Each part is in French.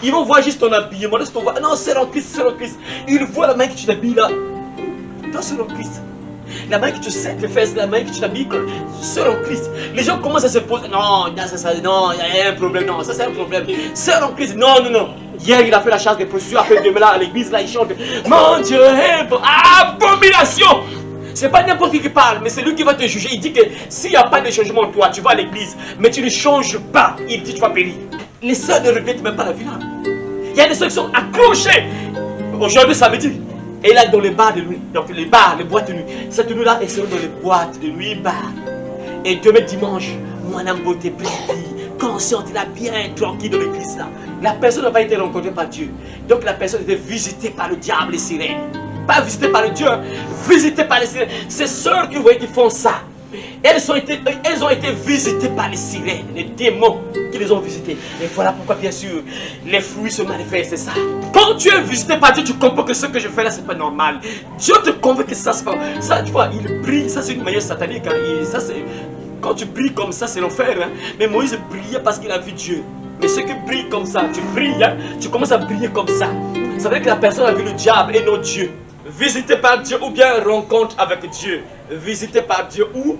Ils vont voir juste ton habillement. Laisse ton voir. Non, c'est en Christ, c'est en Christ. Ils voient la main que tu t'habilles là. Non, c'est en Christ. La main que tu sais les fesses, la main que tu t'habilles, c'est en Christ. Les gens commencent à se poser. Non, non, il y a un problème. Non, ça c'est un problème. C'est en Christ. Non, non, non. Hier, il a fait la charge des procédures. Après, demain là, à l'église, là, il chante. Mon Dieu, abomination. C'est pas n'importe qui parle, mais c'est lui qui va te juger. Il dit que s'il n'y a pas de changement en toi, tu vas à l'église, mais tu ne changes pas. Il dit tu vas périr. Les sœurs ne regrettent même pas la vie là. Il y a des sœurs qui sont accrochées. Aujourd'hui, samedi. Et là, dans les bars de nuit, donc les bars, les boîtes de nuit. Cette nuit-là, elles seront dans les boîtes de nuit, bars. Et demain dimanche, mon âme beauté baby, consciente, là, bien tranquille dans l'église là. La personne n'a pas été rencontrée par Dieu. Donc la personne était visitée par le diable, les sirènes. Pas visitée par le Dieu, hein, visitée par les sirènes. Ces sœurs que vous voyez qui font ça, elles ont été visitées par les sirènes, les démons qui les ont visitées. Et voilà pourquoi, bien sûr, les fruits se manifestent, c'est ça. Quand tu es visité par Dieu, tu comprends que ce que je fais là, c'est pas normal. Dieu te convainc que ça, c'est pas. Ça, tu vois, il brille, ça c'est une manière satanique. Hein, et ça, c'est. Quand tu brilles comme ça, c'est l'enfer. Hein. Mais Moïse brillait parce qu'il a vu Dieu. Mais ceux qui brillent comme ça, tu brilles, hein, tu commences à briller comme ça. Ça veut dire que la personne a vu le diable et non Dieu. Visité par Dieu ou bien rencontre avec Dieu. Visité par Dieu ou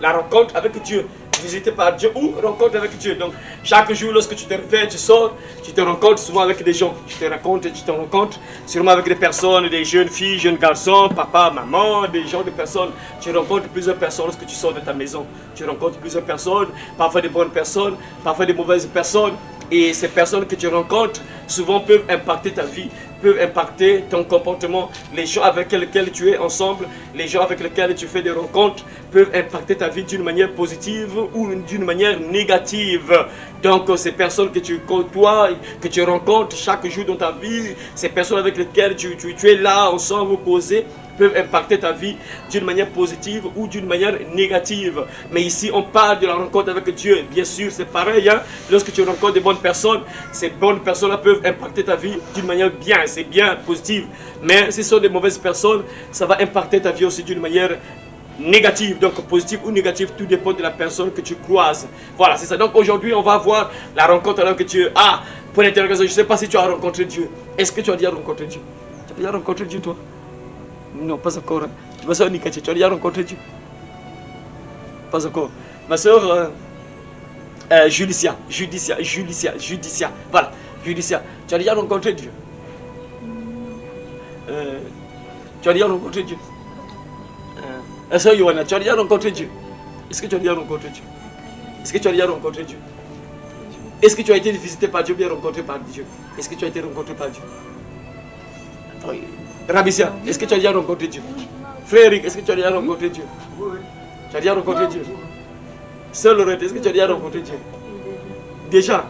la rencontre avec Dieu. Visité par Dieu ou rencontre avec Dieu. Donc chaque jour lorsque tu te réveilles, tu sors, tu te rencontres souvent avec des gens. Tu te rencontres sûrement avec des personnes, des jeunes filles, jeunes garçons, papa, maman, des gens, des personnes. Tu rencontres plusieurs personnes lorsque tu sors de ta maison. Tu rencontres plusieurs personnes, parfois des bonnes personnes, parfois des mauvaises personnes. Et ces personnes que tu rencontres souvent peuvent impacter ta vie, peuvent impacter ton comportement. Les gens avec lesquels tu es ensemble, les gens avec lesquels tu fais des rencontres peuvent impacter ta vie d'une manière positive ou d'une manière négative. Donc ces personnes que tu côtoies, que tu rencontres chaque jour dans ta vie, ces personnes avec lesquelles tu es là ensemble opposés, peuvent impacter ta vie d'une manière positive ou d'une manière négative. Mais ici, on parle de la rencontre avec Dieu. Bien sûr, c'est pareil. Hein? Lorsque tu rencontres des bonnes personnes, ces bonnes personnes-là peuvent impacter ta vie d'une manière bien, c'est bien, positive. Mais si ce sont des mauvaises personnes, ça va impacter ta vie aussi d'une manière négative. Donc, positive ou négative, tout dépend de la personne que tu croises. Voilà, c'est ça. Donc, aujourd'hui, on va voir la rencontre avec Dieu. Ah, pour l'interrogation, je ne sais pas si tu as rencontré Dieu. Est-ce que tu as déjà rencontré Dieu? Tu as déjà rencontré Dieu, toi? Non, pas encore. Hein. Ma soeur Nikachi, tu as déjà rencontré Dieu? Pas encore. Ma soeur Judicia. Voilà, Judicia. Tu as déjà rencontré Dieu? Tu as déjà rencontré Dieu? Ma soeur Yohana, tu as déjà rencontré Dieu? Est-ce que tu as déjà rencontré Dieu? Est-ce que tu as déjà rencontré Dieu? Est-ce que tu as été visité par Dieu ou bien rencontré par Dieu? Est-ce que tu as été rencontré par Dieu? Rabissia, est-ce que tu as déjà rencontré Dieu? Frère Eric, est-ce que tu as déjà rencontré Dieu? Oui. Tu as déjà rencontré Dieu? Sœur Lorette, est-ce que tu as déjà rencontré Dieu? Déjà?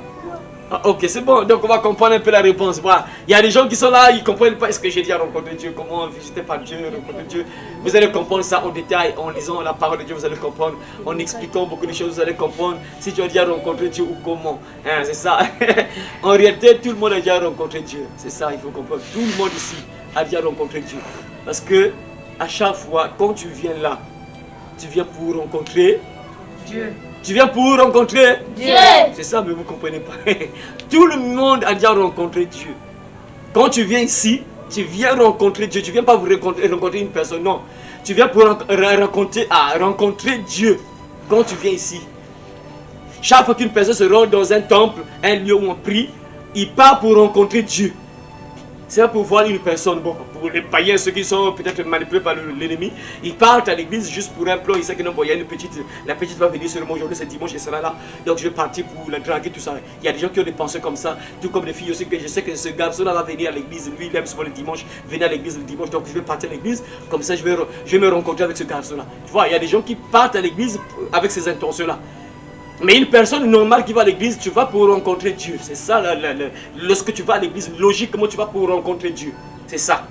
Ah, ok, c'est bon, donc on va comprendre un peu la réponse. Voilà. Il y a des gens qui sont là, ils ne comprennent pas est-ce que j'ai déjà rencontré Dieu, comment visiter par Dieu, rencontrer Dieu. Vous allez comprendre ça en détail, en lisant la parole de Dieu, vous allez comprendre. En expliquant beaucoup de choses, vous allez comprendre si tu as déjà rencontré Dieu ou comment. Hein, c'est ça. En réalité, tout le monde a déjà rencontré Dieu. C'est ça, il faut comprendre. Tout le monde ici a déjà rencontré Dieu. Parce que à chaque fois, quand tu viens là, tu viens pour rencontrer Dieu. Tu viens pour rencontrer Dieu. C'est ça, mais vous ne comprenez pas. Tout le monde a déjà rencontré Dieu. Quand tu viens ici, tu viens rencontrer Dieu. Tu ne viens pas vous rencontrer une personne, non. Tu viens pour rencontrer Dieu. Quand tu viens ici. Chaque fois qu'une personne se rend dans un temple, un lieu où on prie, il part pour rencontrer Dieu. C'est pour voir une personne, bon, pour les païens, ceux qui sont peut-être manipulés par l'ennemi, ils partent à l'église juste pour un plan, ils savent que non, bon, il y a la petite va venir seulement aujourd'hui, c'est dimanche, elle sera là, donc je vais partir pour la draguer, tout ça. Il y a des gens qui ont des pensées comme ça, tout comme des filles aussi, que je sais que ce garçon-là va venir à l'église, lui, il aime souvent le dimanche, venir à l'église le dimanche, donc je vais partir à l'église, comme ça je vais me rencontrer avec ce garçon-là. Tu vois, il y a des gens qui partent à l'église avec ces intentions-là. Mais une personne normale qui va à l'église, tu vas pour rencontrer Dieu. C'est ça, lorsque tu vas à l'église, logiquement, tu vas pour rencontrer Dieu. C'est ça.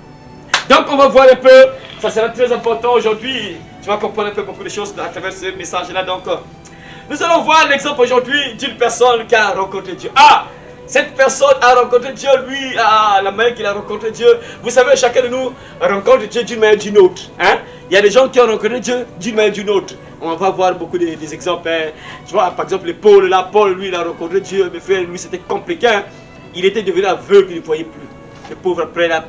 Donc, on va voir un peu, ça sera très important aujourd'hui. Tu vas comprendre un peu beaucoup de choses à travers ce message-là. Donc, nous allons voir l'exemple aujourd'hui d'une personne qui a rencontré Dieu. Ah! Cette personne a rencontré Dieu, lui, la main qu'il a rencontré Dieu. Vous savez, chacun de nous rencontre Dieu d'une manière ou d'une autre. Hein? Il y a des gens qui ont rencontré Dieu d'une manière ou d'une autre. On va voir beaucoup des exemples. Hein? Tu vois, par exemple, Paul, lui, il a rencontré Dieu. Mais frère, lui, c'était compliqué. Hein? Il était devenu aveugle, il ne voyait plus. Le pauvre, après, là,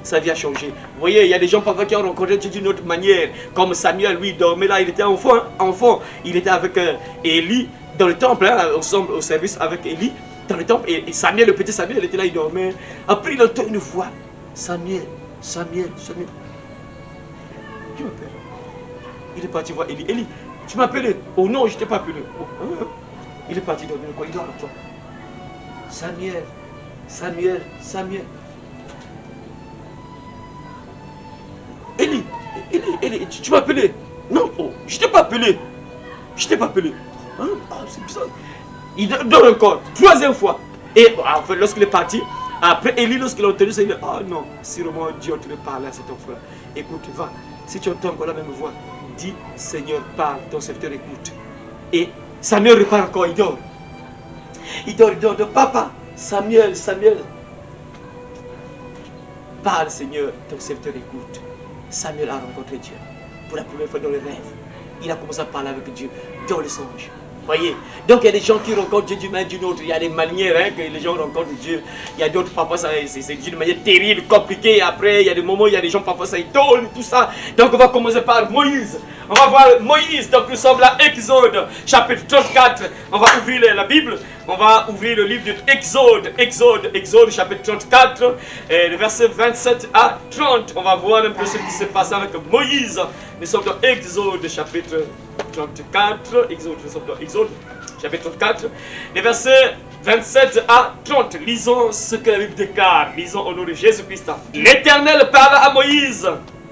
sa vie a changé. Vous voyez, il y a des gens parfois qui ont rencontré Dieu d'une autre manière. Comme Samuel, lui, il dormait là, il était enfant. Il était avec Élie dans le temple, hein, ensemble au service avec Élie dans le temple. Et Samuel, le petit Samuel, il était là, il dormait. Après, il entend une voix. Samuel. Qui m'appelle? Il est parti voir Élie. Élie, tu m'appelles? Oh non, je ne t'ai pas appelé. Oh, hein? Il est parti dormir. Quoi? Il dort avec toi. Samuel. Élie, tu m'as appelé? Non, oh, je t'ai pas appelé. Hein? Ah, c'est bizarre. Il dort encore, 3e fois. Et en fait, lorsqu'il est parti, après Élie, lorsqu'il a entendu ça, il dit, ah non, sûrement Dieu te parle à cet enfant. Écoute, va, si tu entends encore la même voix, dis, Seigneur, parle, ton serviteur écoute. Et Samuel repart encore, il dort. Il dort, papa, Samuel. Parle, Seigneur, ton serviteur écoute. Samuel a rencontré Dieu pour la première fois dans le rêve. Il a commencé à parler avec Dieu dans le songe. Voyez, donc il y a des gens qui rencontrent Dieu d'une manière d'une autre. Il y a des manières que les gens rencontrent Dieu. Il y a d'autres, parfois c'est d'une manière terrible, compliquée. Après, il y a des moments, il y a des gens, parfois ça étonne, tout ça. Donc on va commencer par Moïse. On va voir Moïse. Donc nous sommes là, Exode, chapitre 34. On va ouvrir la Bible. On va ouvrir le livre d'Exode. Exode, chapitre 34, le verset 27 à 30. On va voir un peu ce qui s'est passé avec Moïse. Nous sommes dans Exode, chapitre 34. Exode, chapitre 34, les versets 27 à 30. Lisons ce que la Bible déclare. Lisons au nom de Jésus-Christ. L'Éternel parla à Moïse.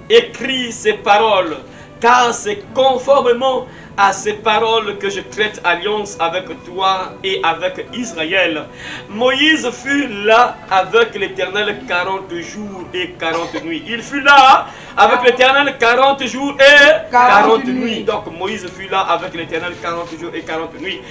Écris ces paroles, car c'est conformément à ces paroles que je traite alliance avec toi et avec Israël. Moïse fut là avec l'Éternel 40 jours et 40 nuits. Il fut là avec l'Éternel 40 jours et 40 nuits. Donc Moïse fut là avec l'Éternel 40 jours et 40 nuits.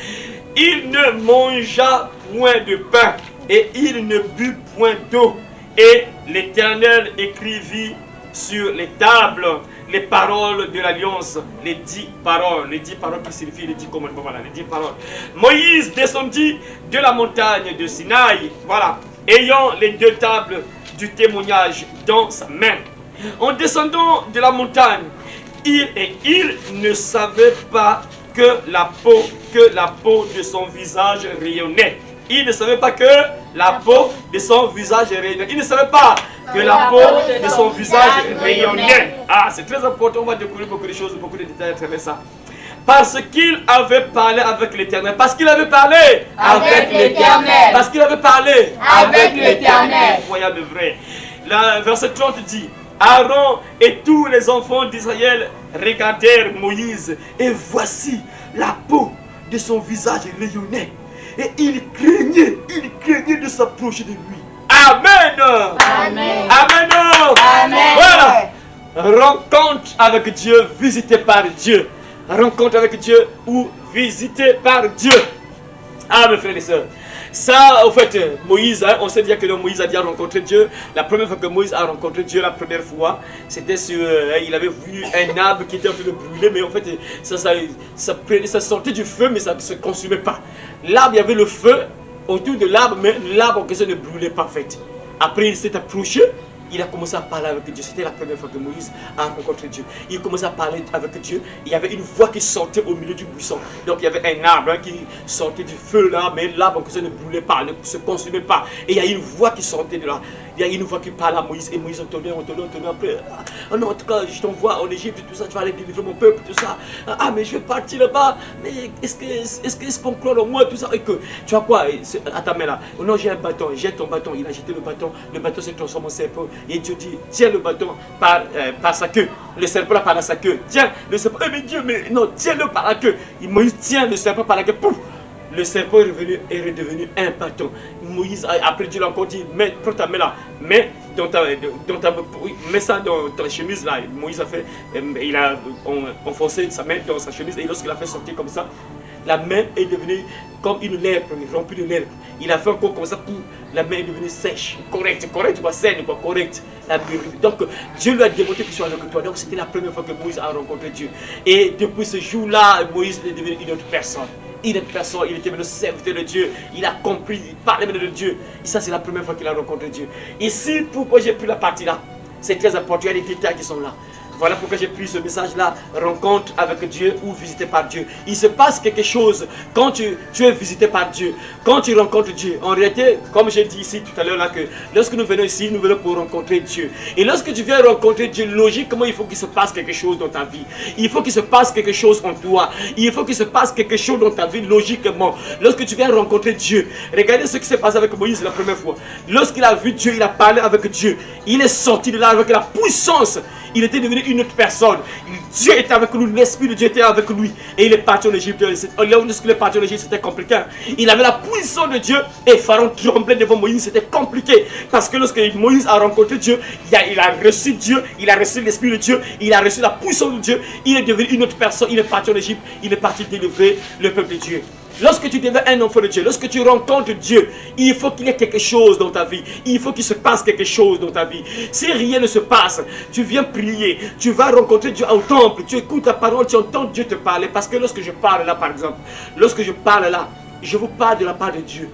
Il ne mangea point de pain et il ne but point d'eau. Et l'Éternel écrivit sur les tables les paroles de l'alliance, les 10 paroles qui signifient les 10 commandements, voilà, les 10 paroles. Moïse descendit de la montagne de Sinaï, voilà, ayant les 2 tables du témoignage dans sa main. En descendant de la montagne, il ne savait pas que la peau de son visage rayonnait. Il ne savait pas que la peau de son visage rayonnait. Il ne savait pas que la peau de son visage rayonnait. Ah, c'est très important. On va découvrir beaucoup de choses, beaucoup de détails à travers ça. Parce qu'il avait parlé avec l'Éternel. Parce qu'il avait parlé avec l'Éternel. Parce qu'il avait parlé avec l'Éternel. Voyons le vrai. Le verset 30 dit, Aaron et tous les enfants d'Israël regardèrent Moïse. Et voici, la peau de son visage rayonnait. Et il craignait de s'approcher de lui. Amen. Amen. Amen. Amen. Voilà. Rencontre avec Dieu, visitée par Dieu. Rencontre avec Dieu ou visitée par Dieu. Ah, mes frères et sœurs. Ça, en fait, Moïse, on sait bien que Moïse a déjà rencontré Dieu. La première fois que Moïse a rencontré Dieu, la première fois, c'était sur. Il avait vu un arbre qui était en train de brûler, mais en fait, ça sortait du feu, mais ça ne se consumait pas. L'arbre, il y avait le feu autour de l'arbre, mais l'arbre en question ne brûlait pas, en fait. Après, il s'est approché. Il a commencé à parler avec Dieu. C'était la première fois que Moïse a rencontré Dieu. Il commençait à parler avec Dieu. Il y avait une voix qui sortait au milieu du buisson. Donc il y avait un arbre qui sortait du feu là, mais l'arbre en question ne brûlait pas, ne se consumait pas. Et il y a une voix qui sortait de là. Il y a une voix qui parlait à Moïse. Et Moïse entendait après. Oh non, en tout cas, je t'envoie en Égypte, tout ça, tu vas aller délivrer mon peuple, tout ça. Ah, mais je vais partir là-bas. Mais est-ce qu'ils vont croire en moi, tout ça? Et que, tu vois quoi, à ta main là. Oh non, j'ai un bâton, jette ton bâton. Il a jeté le bâton s'est transformé en serpent. Et Dieu dit, tiens le bâton par sa queue. Le serpent là par sa queue. Tiens le serpent. Mais Dieu, mais non, tiens-le par la queue. Moïse tient le serpent par la queue. Pouf! Le serpent est redevenu un bâton. Moïse, après Dieu l'a encore dit, prends ta main là, mets ça dans ta chemise là. Moïse a fait, il a enfoncé sa main dans sa chemise et lorsqu'il a fait sortir comme ça, la main est devenue comme une lèpre, remplie de lèpre. Il a fait encore comme ça, la main est devenue sèche, correcte, saine, correcte. Donc Dieu lui a démontré qu'il soit avec toi. Donc c'était la première fois que Moïse a rencontré Dieu. Et depuis ce jour-là, Moïse est devenu une autre personne. une personne, il était venu servir de Dieu, il a compris, il parlait de Dieu. Et ça, c'est la première fois qu'il a rencontré Dieu. Ici, pourquoi j'ai pris la partie là? C'est très important, il y a des détails qui sont là. Voilà pourquoi j'ai pris ce message-là, rencontre avec Dieu ou visité par Dieu. Il se passe quelque chose quand tu es visité par Dieu, quand tu rencontres Dieu. En réalité, comme j'ai dit ici tout à l'heure, là, que lorsque nous venons ici, nous venons pour rencontrer Dieu. Et lorsque tu viens rencontrer Dieu, logiquement, il faut qu'il se passe quelque chose dans ta vie. Il faut qu'il se passe quelque chose en toi. Il faut qu'il se passe quelque chose dans ta vie, logiquement. Lorsque tu viens rencontrer Dieu, regardez ce qui s'est passé avec Moïse la première fois. Lorsqu'il a vu Dieu, il a parlé avec Dieu. Il est sorti de là avec la puissance. Il était devenu une autre personne. Dieu était avec lui, l'Esprit de Dieu était avec lui. Et il est parti en Égypte. Lorsqu'il est parti en Égypte, c'était compliqué. Il avait la puissance de Dieu et Pharaon tremblait devant Moïse. C'était compliqué. Parce que lorsque Moïse a rencontré Dieu, il a reçu Dieu, il a reçu l'Esprit de Dieu, il a reçu la puissance de Dieu. Il est devenu une autre personne. Il est parti en Égypte. Il est parti délivrer le peuple de Dieu. Lorsque tu deviens un enfant de Dieu, lorsque tu rencontres Dieu, il faut qu'il y ait quelque chose dans ta vie. Il faut qu'il se passe quelque chose dans ta vie. Si rien ne se passe, tu viens prier, tu vas rencontrer Dieu au temple, tu écoutes la parole, tu entends Dieu te parler. Parce que lorsque je parle là, par exemple, lorsque je parle là, je vous parle de la part de Dieu.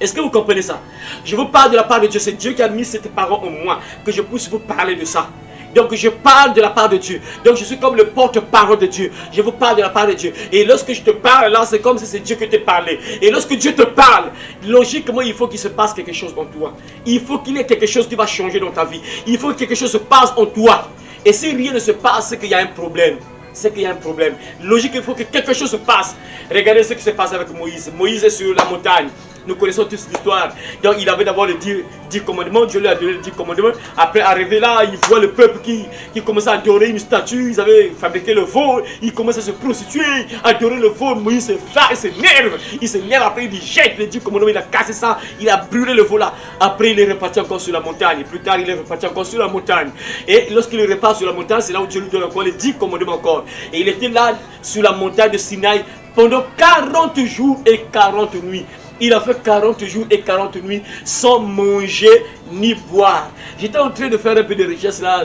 Est-ce que vous comprenez ça? Je vous parle de la part de Dieu. C'est Dieu qui a mis cette parole en moi, que je puisse vous parler de ça. Donc je parle de la part de Dieu. Donc je suis comme le porte-parole de Dieu. Je vous parle de la part de Dieu. Et lorsque je te parle là, c'est comme si c'est Dieu qui te parlait. Et lorsque Dieu te parle, logiquement, il faut qu'il se passe quelque chose en toi. Il faut qu'il y ait quelque chose qui va changer dans ta vie. Il faut que quelque chose se passe en toi. Et si rien ne se passe, c'est qu'il y a un problème. C'est qu'il y a un problème. Logique, il faut que quelque chose se passe. Regardez ce qui se passe avec Moïse. Moïse est sur la montagne. Nous connaissons tous l'histoire. Donc il avait d'abord les 10 commandements. Dieu lui a donné les 10 commandements. Après, arrivé là, il voit le peuple qui commençait à adorer une statue. Ils avaient fabriqué le veau. Ils commençaient à se prostituer, à adorer le veau. Moïse s'énerve. Il s'énerve. Après, il jette les 10 commandements. Il a cassé ça. Il a brûlé le veau là. Après, il est reparti encore sur la montagne. Plus tard, il est reparti encore sur la montagne. Et lorsqu'il repart sur la montagne, c'est là où Dieu lui donne encore les 10 commandements encore. Et il était là sur la montagne de Sinaï pendant 40 jours et 40 nuits. Il a fait 40 jours et 40 nuits sans manger ni boire. J'étais en train de faire un peu de recherche là.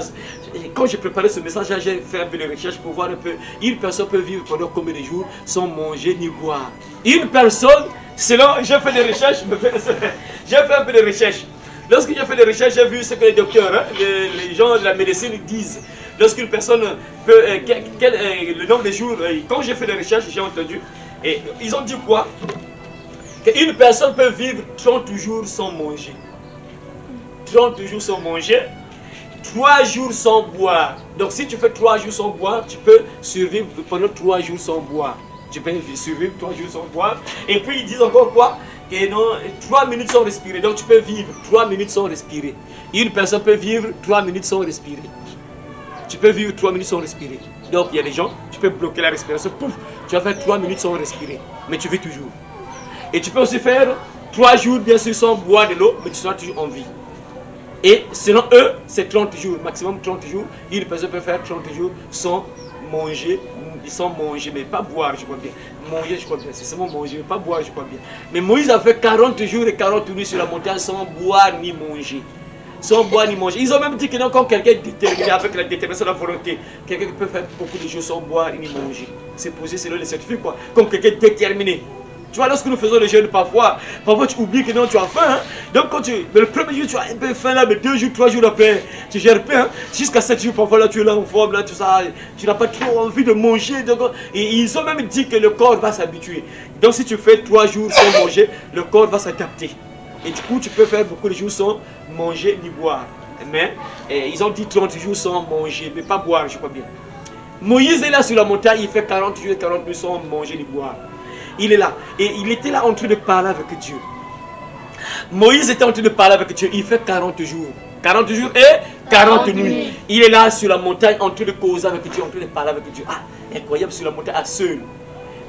Quand j'ai préparé ce message, j'ai fait un peu de recherche pour voir un peu. Une personne peut vivre pendant combien de jours sans manger ni boire? Une personne, selon, j'ai fait des recherches, j'ai fait un peu de recherche. Lorsque j'ai fait des recherches, j'ai vu ce que les docteurs, les gens de la médecine disent. Lorsqu'une personne peut, le nombre de jours, quand j'ai fait des recherches, j'ai entendu, et ils ont dit quoi? Qu'une personne peut vivre 30 jours sans manger. 30 jours sans manger, 3 jours sans boire. Donc si tu fais 3 jours sans boire, tu peux survivre pendant 3 jours sans boire. Tu peux survivre 3 jours sans boire. Et puis ils disent encore quoi? Que non, 3 minutes sans respirer. Donc tu peux vivre 3 minutes sans respirer. Une personne peut vivre 3 minutes sans respirer. Tu peux vivre 3 minutes sans respirer. Donc il y a des gens, tu peux bloquer la respiration. Pouf, tu vas faire 3 minutes sans respirer. Mais tu vis toujours. Et tu peux aussi faire 3 jours bien sûr sans boire de l'eau, mais tu seras toujours en vie. Et selon eux, c'est 30 jours, maximum 30 jours. Une personne peut faire 30 jours sans manger, mais pas boire, je crois bien. Manger, je crois bien, c'est seulement manger, pas boire, je crois bien. Mais Moïse a fait 40 jours et 40 nuits sur la montagne sans boire ni manger. Sans boire ni manger. Ils ont même dit que non, quand quelqu'un est déterminé avec la détermination de la volonté, quelqu'un peut faire beaucoup de jours sans boire ni manger. C'est posé selon les scientifiques, quoi. Comme quelqu'un est déterminé. Tu vois, lorsque nous faisons le jeûne, parfois tu oublies que non, tu as faim. Hein? Donc, mais le premier jour, tu as un peu faim là, mais 2 jours, 3 jours après, tu gères pas. Hein? Jusqu'à 7 jours, parfois là, tu es là en forme, là, tout ça. Tu n'as pas trop envie de manger. Donc, et ils ont même dit que le corps va s'habituer. Donc, si tu fais 3 jours sans manger, le corps va s'adapter. Et du coup, tu peux faire beaucoup de jours sans manger ni boire. Mais ils ont dit 30 jours sans manger, mais pas boire, je crois bien. Moïse est là sur la montagne, il fait 40 jours et 40 nuits sans manger ni boire. Il est là. Et il était là en train de parler avec Dieu. Moïse était en train de parler avec Dieu. Il fait 40 jours. 40 jours et 40 nuits. Il est là sur la montagne en train de causer avec Dieu, en train de parler avec Dieu. Ah, incroyable, sur la montagne à seul.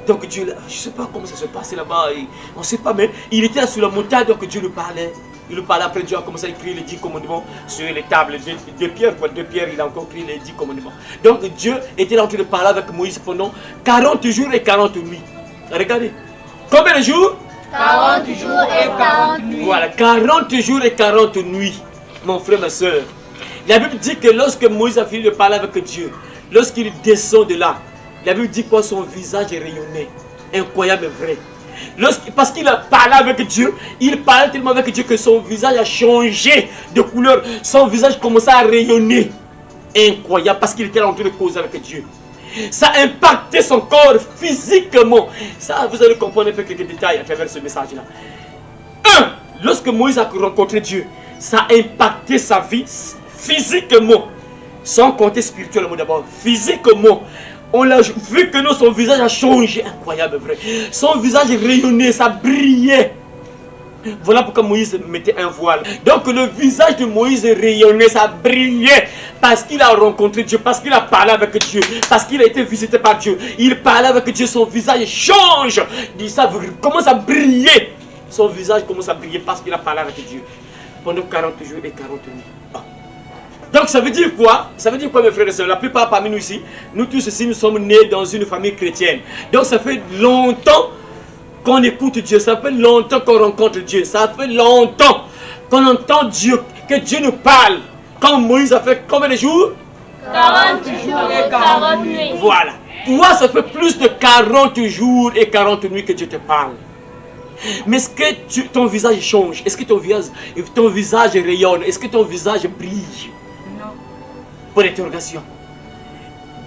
Donc Dieu, je ne sais pas comment ça se passait là-bas. On ne sait pas, mais il était là sur la montagne, donc Dieu lui parlait. Il lui parlait, après Dieu a commencé à écrire les 10 commandements sur les tables de pierre. De pierre, il a encore écrit les 10 commandements. Donc Dieu était là en train de parler avec Moïse pendant 40 jours et 40 nuits. Regardez. Combien de jours? 40 jours et 40 nuits. Voilà, 40 jours et 40 nuits, mon frère, ma soeur. La Bible dit que lorsque Moïse a fini de parler avec Dieu, lorsqu'il descend de là, la Bible dit quoi? Son visage est rayonné. Incroyable, vrai. Parce qu'il a parlé avec Dieu, il parlait tellement avec Dieu que son visage a changé de couleur. Son visage commençait à rayonner. Incroyable, parce qu'il était en train de causer avec Dieu. Ça a impacté son corps physiquement. Ça, vous allez comprendre un peu quelques détails à travers ce message-là. Lorsque Moïse a rencontré Dieu, ça a impacté sa vie physiquement. Sans compter spirituellement d'abord. Physiquement, on l'a vu que son visage a changé. Incroyable, vrai. Son visage rayonnait, ça brillait. Voilà pourquoi Moïse mettait un voile. Donc le visage de Moïse rayonnait, ça brillait. Parce qu'il a rencontré Dieu, parce qu'il a parlé avec Dieu, parce qu'il a été visité par Dieu. Il parlait avec Dieu, son visage change. Ça commence à briller. Son visage commence à briller parce qu'il a parlé avec Dieu. Pendant 40 jours et 40 nuits. Donc ça veut dire quoi? Ça veut dire quoi, mes frères et sœurs? La plupart parmi nous ici, nous tous ici, nous sommes nés dans une famille chrétienne. Donc ça fait longtemps qu'on écoute Dieu. Ça fait longtemps qu'on rencontre Dieu. Ça fait longtemps qu'on entend Dieu, que Dieu nous parle. Quand Moïse a fait combien de jours? 40 jours et 40 nuits. Voilà. Toi, ça fait plus de 40 jours et 40 nuits que Dieu te parle. Mais est-ce que ton visage change? Est-ce que ton visage rayonne? Est-ce que ton visage brille? Non. Pour l'interrogation.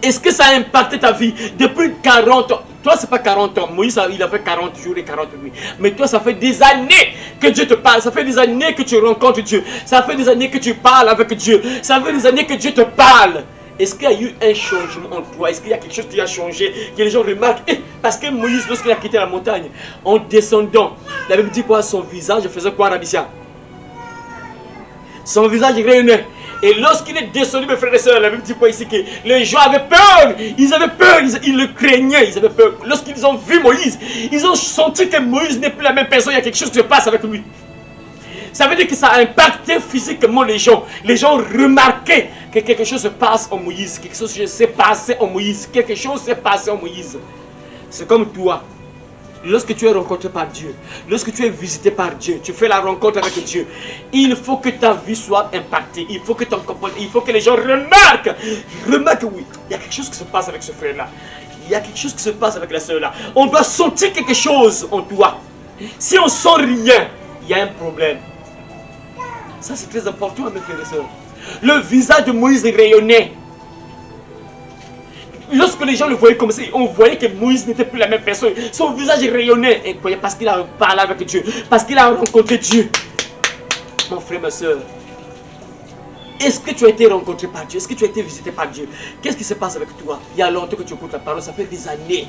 Est-ce que ça a impacté ta vie depuis 40 ans? Toi, c'est pas 40 ans. Moïse, il a fait 40 jours et 40 nuits. Mais toi, ça fait des années que Dieu te parle. Ça fait des années que tu rencontres Dieu. Ça fait des années que tu parles avec Dieu. Ça fait des années que Dieu te parle. Est-ce qu'il y a eu un changement en toi? Est-ce qu'il y a quelque chose qui a changé? Que les gens remarquent? Parce que Moïse, lorsqu'il a quitté la montagne, en descendant, la Bible dit quoi? Son visage faisait quoi, Rabissia? Son visage rayonnait. Et lorsqu'il est descendu, mes frères et sœurs, la Bible dit quoi ici? Que les gens avaient peur. Ils avaient peur. Ils le craignaient. Ils avaient peur. Lorsqu'ils ont vu Moïse, ils ont senti que Moïse n'est plus la même personne. Il y a quelque chose qui se passe avec lui. Ça veut dire que ça a impacté physiquement les gens. Les gens remarquaient que quelque chose se passe en Moïse. Quelque chose s'est passé en Moïse. Quelque chose s'est passé en Moïse. C'est comme toi. Lorsque tu es rencontré par Dieu, lorsque tu es visité par Dieu, tu fais la rencontre avec Dieu, il faut que ta vie soit impactée. Il faut que les gens remarquent. Remarquent, oui, il y a quelque chose qui se passe avec ce frère-là. Il y a quelque chose qui se passe avec la sœur-là. On doit sentir quelque chose en toi. Si on sent rien, il y a un problème. Ça, c'est très important, mes frères et sœurs. Le visage de Moïse rayonnait. Lorsque les gens le voyaient comme ça, on voyait que Moïse n'était plus la même personne. Son visage rayonnait. Incroyable, parce qu'il a parlé avec Dieu. Parce qu'il a rencontré Dieu. Mon frère, ma soeur. Est-ce que tu as été rencontré par Dieu? Est-ce que tu as été visité par Dieu? Qu'est-ce qui se passe avec toi? Il y a longtemps que tu écoutes la parole. Ça fait des années.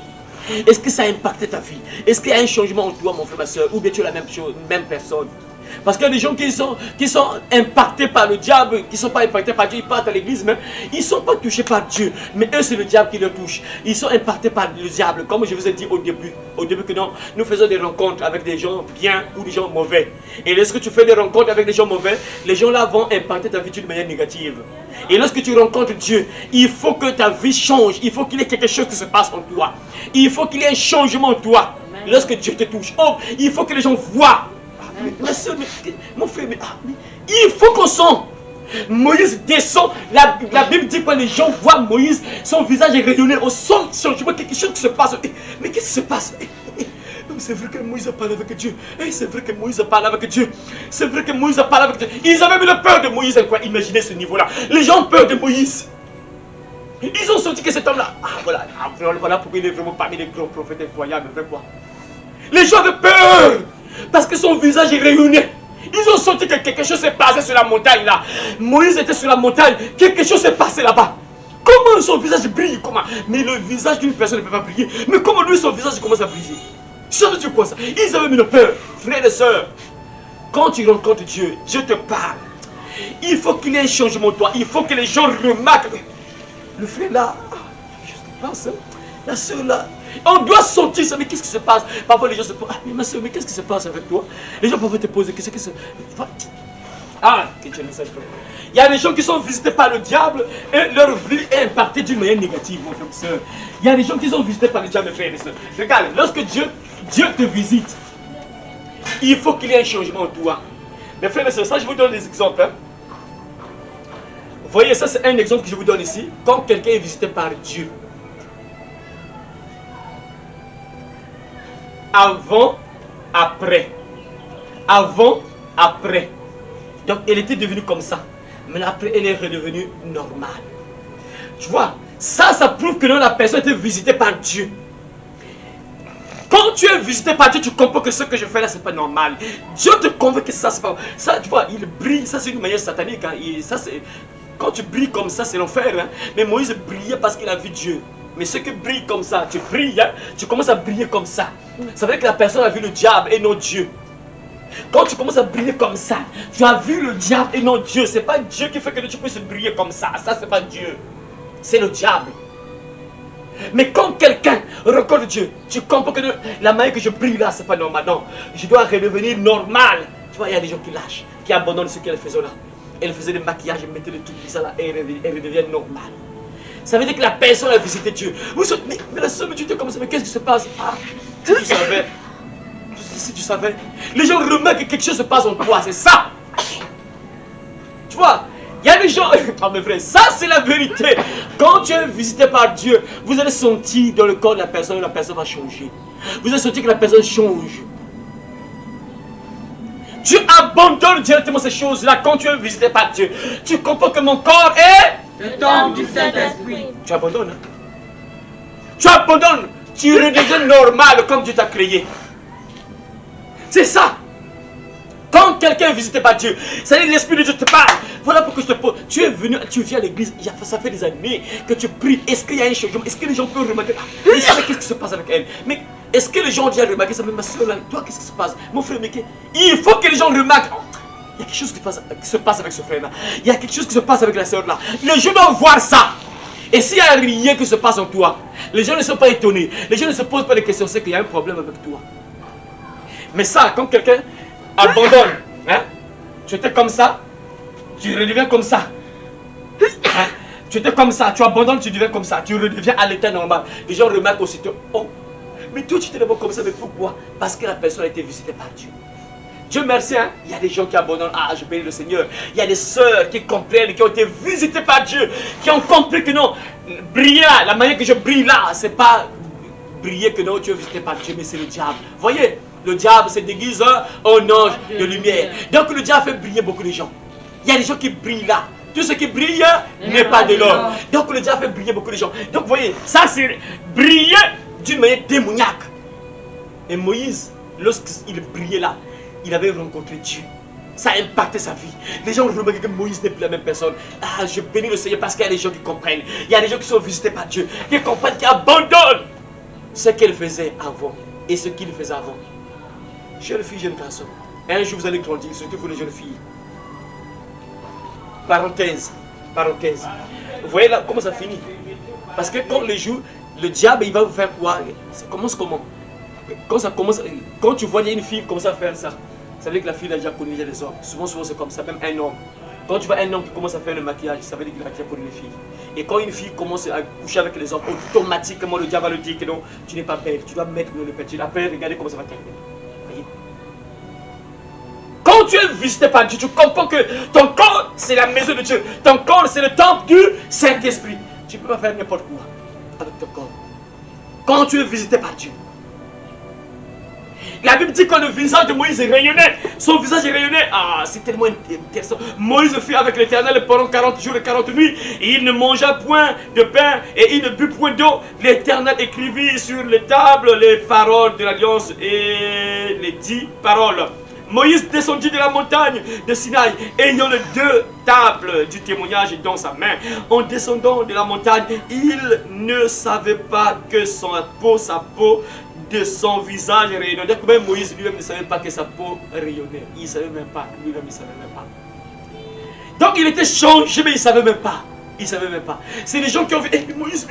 Est-ce que ça a impacté ta vie? Est-ce qu'il y a un changement en toi, mon frère, ma soeur? Ou bien tu es la même chose, même personne? Parce qu'il y a des gens qui sont impactés par le diable, qui ne sont pas impactés par Dieu, ils partent à l'église même, ils ne sont pas touchés par Dieu, mais eux c'est le diable qui les touche. Ils sont impactés par le diable, comme je vous ai dit au début que non, nous faisons des rencontres avec des gens bien ou des gens mauvais. Et lorsque tu fais des rencontres avec des gens mauvais, les gens là vont impacter ta vie d'une manière négative. Et lorsque tu rencontres Dieu, il faut que ta vie change, il faut qu'il y ait quelque chose qui se passe en toi. Il faut qu'il y ait un changement en toi. Lorsque Dieu te touche, il faut que les gens voient. Ma soeur, mon frère, il faut qu'on sente. Moïse descend. La Bible dit que les gens voient Moïse, son visage est rayonné. On sent changement, quelque chose qui se passe. Mais qu'est-ce qui se passe? C'est vrai que Moïse a parlé avec Dieu. C'est vrai que Moïse a parlé avec Dieu. C'est vrai que Moïse a parlé avec Dieu. Ils avaient même peur de Moïse. Imaginez ce niveau-là. Les gens ont peur de Moïse. Ils ont senti que cet homme-là, voilà pourquoi il est vraiment parmi les grands prophètes incroyables. Les gens avaient peur. Parce que son visage est rayonné. Ils ont senti que quelque chose s'est passé sur la montagne là. Moïse était sur la montagne. Quelque chose s'est passé là-bas. Comment son visage brille? Comment? Mais le visage d'une personne ne peut pas briller. Mais comment lui son visage commence à briller? Ça veut dire quoi ça? Ils avaient mis peur. Frères et sœurs, quand tu rencontres Dieu, Dieu te parle. Il faut qu'il y ait un changement de toi. Il faut que les gens remarquent. Le frère là, je pense, la sœur là. On doit sentir ça, mais qu'est-ce qui se passe? Parfois les gens se posent, mais ma soeur, mais qu'est-ce qui se passe avec toi? Les gens peuvent te poser, qu'est-ce que c'est? Que Dieu ne sache pas. Il y a des gens qui sont visités par le diable et leur vie est impactée d'une manière négative, mon frère et soeur. Il y a des gens qui sont visités par le diable, mes frères et sœurs. Regarde, lorsque Dieu te visite, il faut qu'il y ait un changement en toi. Mes frères et sœurs, ça je vous donne des exemples. Vous voyez, ça c'est un exemple que je vous donne ici. Quand quelqu'un est visité par Dieu, avant, après. Avant, après. Donc elle était devenue comme ça. Mais après, elle est redevenue normale. Tu vois, ça prouve que la personne était visitée par Dieu. Quand tu es visité par Dieu, tu comprends que ce que je fais là, c'est pas normal. Dieu te convainc que ça, c'est pas... Ça, tu vois, il brille. Ça, c'est une manière satanique. Hein. Quand tu brilles comme ça, c'est l'enfer. Hein. Mais Moïse brillait parce qu'il a vu Dieu. Mais ceux qui brillent comme ça, tu brilles, hein, tu commences à briller comme ça. Ça veut dire que la personne a vu le diable et non Dieu. Quand tu commences à briller comme ça, tu as vu le diable et non Dieu. C'est pas Dieu qui fait que tu puisses briller comme ça. Ça, c'est pas Dieu. C'est le diable. Mais quand quelqu'un reconnaît Dieu, tu comprends que la manière que je brille là, c'est pas normal. Non, je dois redevenir normal. Tu vois, il y a des gens qui lâchent, qui abandonnent ce qu'elles faisaient là. Elles faisaient des maquillages, elles mettaient des trucs ça là et elles redeviennent normales. Ça veut dire que la personne a visité Dieu. Mais la somme, tu étais comme ça, mais qu'est-ce qui se passe? Ah, si tu savais. Si tu savais. Les gens remarquent que quelque chose se passe en toi, c'est ça. Tu vois? Il y a des gens, ah mes frères, ça c'est la vérité. Quand tu es visité par Dieu, vous allez sentir dans le corps de la personne va changer. Vous allez sentir que la personne change. Tu abandonnes directement ces choses-là quand tu es visité par Dieu. Tu comprends que mon corps est le temple du Saint-Esprit. Tu abandonnes. Hein? Tu abandonnes. Tu redeviens normal comme Dieu t'a créé. C'est ça. Quand quelqu'un est visité par Dieu, ça veut dire l'Esprit de Dieu te parle. Voilà pourquoi je te pose. Tu es venu, tu viens à l'église, ça fait des années que tu pries. Est-ce qu'il y a un changement? Est-ce que les gens peuvent remarquer? Qu'est-ce qui se passe avec elle? Mais est-ce que les gens ont déjà remarqué ça? Mais ma soeur, là, toi, qu'est-ce qui se passe? Mon frère, mais il faut que les gens remarquent. Il y a quelque chose qui se passe avec ce frère-là. Il y a quelque chose qui se passe avec la soeur-là. Les gens doivent voir ça. Et s'il n'y a rien qui se passe en toi, les gens ne sont pas étonnés. Les gens ne se posent pas de questions. C'est qu'il y a un problème avec toi. Mais ça, quand quelqu'un abandonne, hein? Tu étais comme ça, tu redeviens comme ça. Hein? Tu étais comme ça, tu abandonnes, tu deviens comme ça, tu redeviens à l'état normal. Les gens remarquent aussitôt, oh, mais toi tu étais d'abord comme ça, mais pourquoi? Parce que la personne a été visitée par Dieu. Dieu merci, hein? Il y a des gens qui abandonnent, ah je bénis le Seigneur. Il y a des sœurs qui comprennent, qui ont été visitées par Dieu, qui ont compris que non, briller là, la manière que je brille là, c'est pas briller que non, tu es visité par Dieu, mais c'est le diable. Voyez? Le diable se déguise en ange de lumière. Donc le diable fait briller beaucoup de gens. Il y a des gens qui brillent là. Tout ce qui brille n'est pas de l'or. Donc le diable fait briller beaucoup de gens. Donc vous voyez, ça c'est briller d'une manière démoniaque. Et Moïse, lorsqu'il brillait là, il avait rencontré Dieu. Ça a impacté sa vie. Les gens ont remarqué que Moïse n'est plus la même personne. Ah, je bénis le Seigneur parce qu'il y a des gens qui comprennent. Il y a des gens qui sont visités par Dieu, qui comprennent, qui abandonnent ce qu'elle faisait avant et ce qu'il faisait avant. Jeune fille, jeune garçon, un jour vous allez grandir, surtout pour les jeunes filles. Parenthèse. Vous voyez là comment ça finit? Parce que quand les jours, le diable il va vous faire quoi? Ça commence comment? Quand ça commence, quand tu vois une fille commencer à faire ça, ça veut dire que la fille a déjà connu les hommes. Souvent c'est comme ça, même un homme. Quand tu vois un homme qui commence à faire le maquillage, ça veut dire qu'il a déjà connu les filles. Et quand une fille commence à coucher avec les hommes, automatiquement le diable va lui dire que non, tu n'es pas belle, tu dois mettre le petit. Après, regardez comment ça va terminer. Quand tu es visité par Dieu, tu comprends que ton corps c'est la maison de Dieu. Ton corps c'est le temple du Saint-Esprit. Tu ne peux pas faire n'importe quoi avec ton corps. Quand tu es visité par Dieu. La Bible dit que le visage de Moïse rayonnait. Son visage rayonnait. Ah, c'est tellement intéressant. Moïse fut avec l'Éternel pendant 40 jours et 40 nuits. Et il ne mangea point de pain et il ne but point d'eau. L'Éternel écrivit sur les tables les paroles de l'Alliance et les 10 paroles. Moïse descendit de la montagne de Sinaï, ayant les 2 tables du témoignage dans sa main. En descendant de la montagne, il ne savait pas que sa peau de son visage rayonnait. Donc même Moïse lui-même ne savait pas que sa peau rayonnait. Il ne savait même pas. Lui-même il ne savait même pas. Donc il était changé, mais il ne savait même pas. Il ne savait même pas. C'est les gens qui ont vu. Moïse.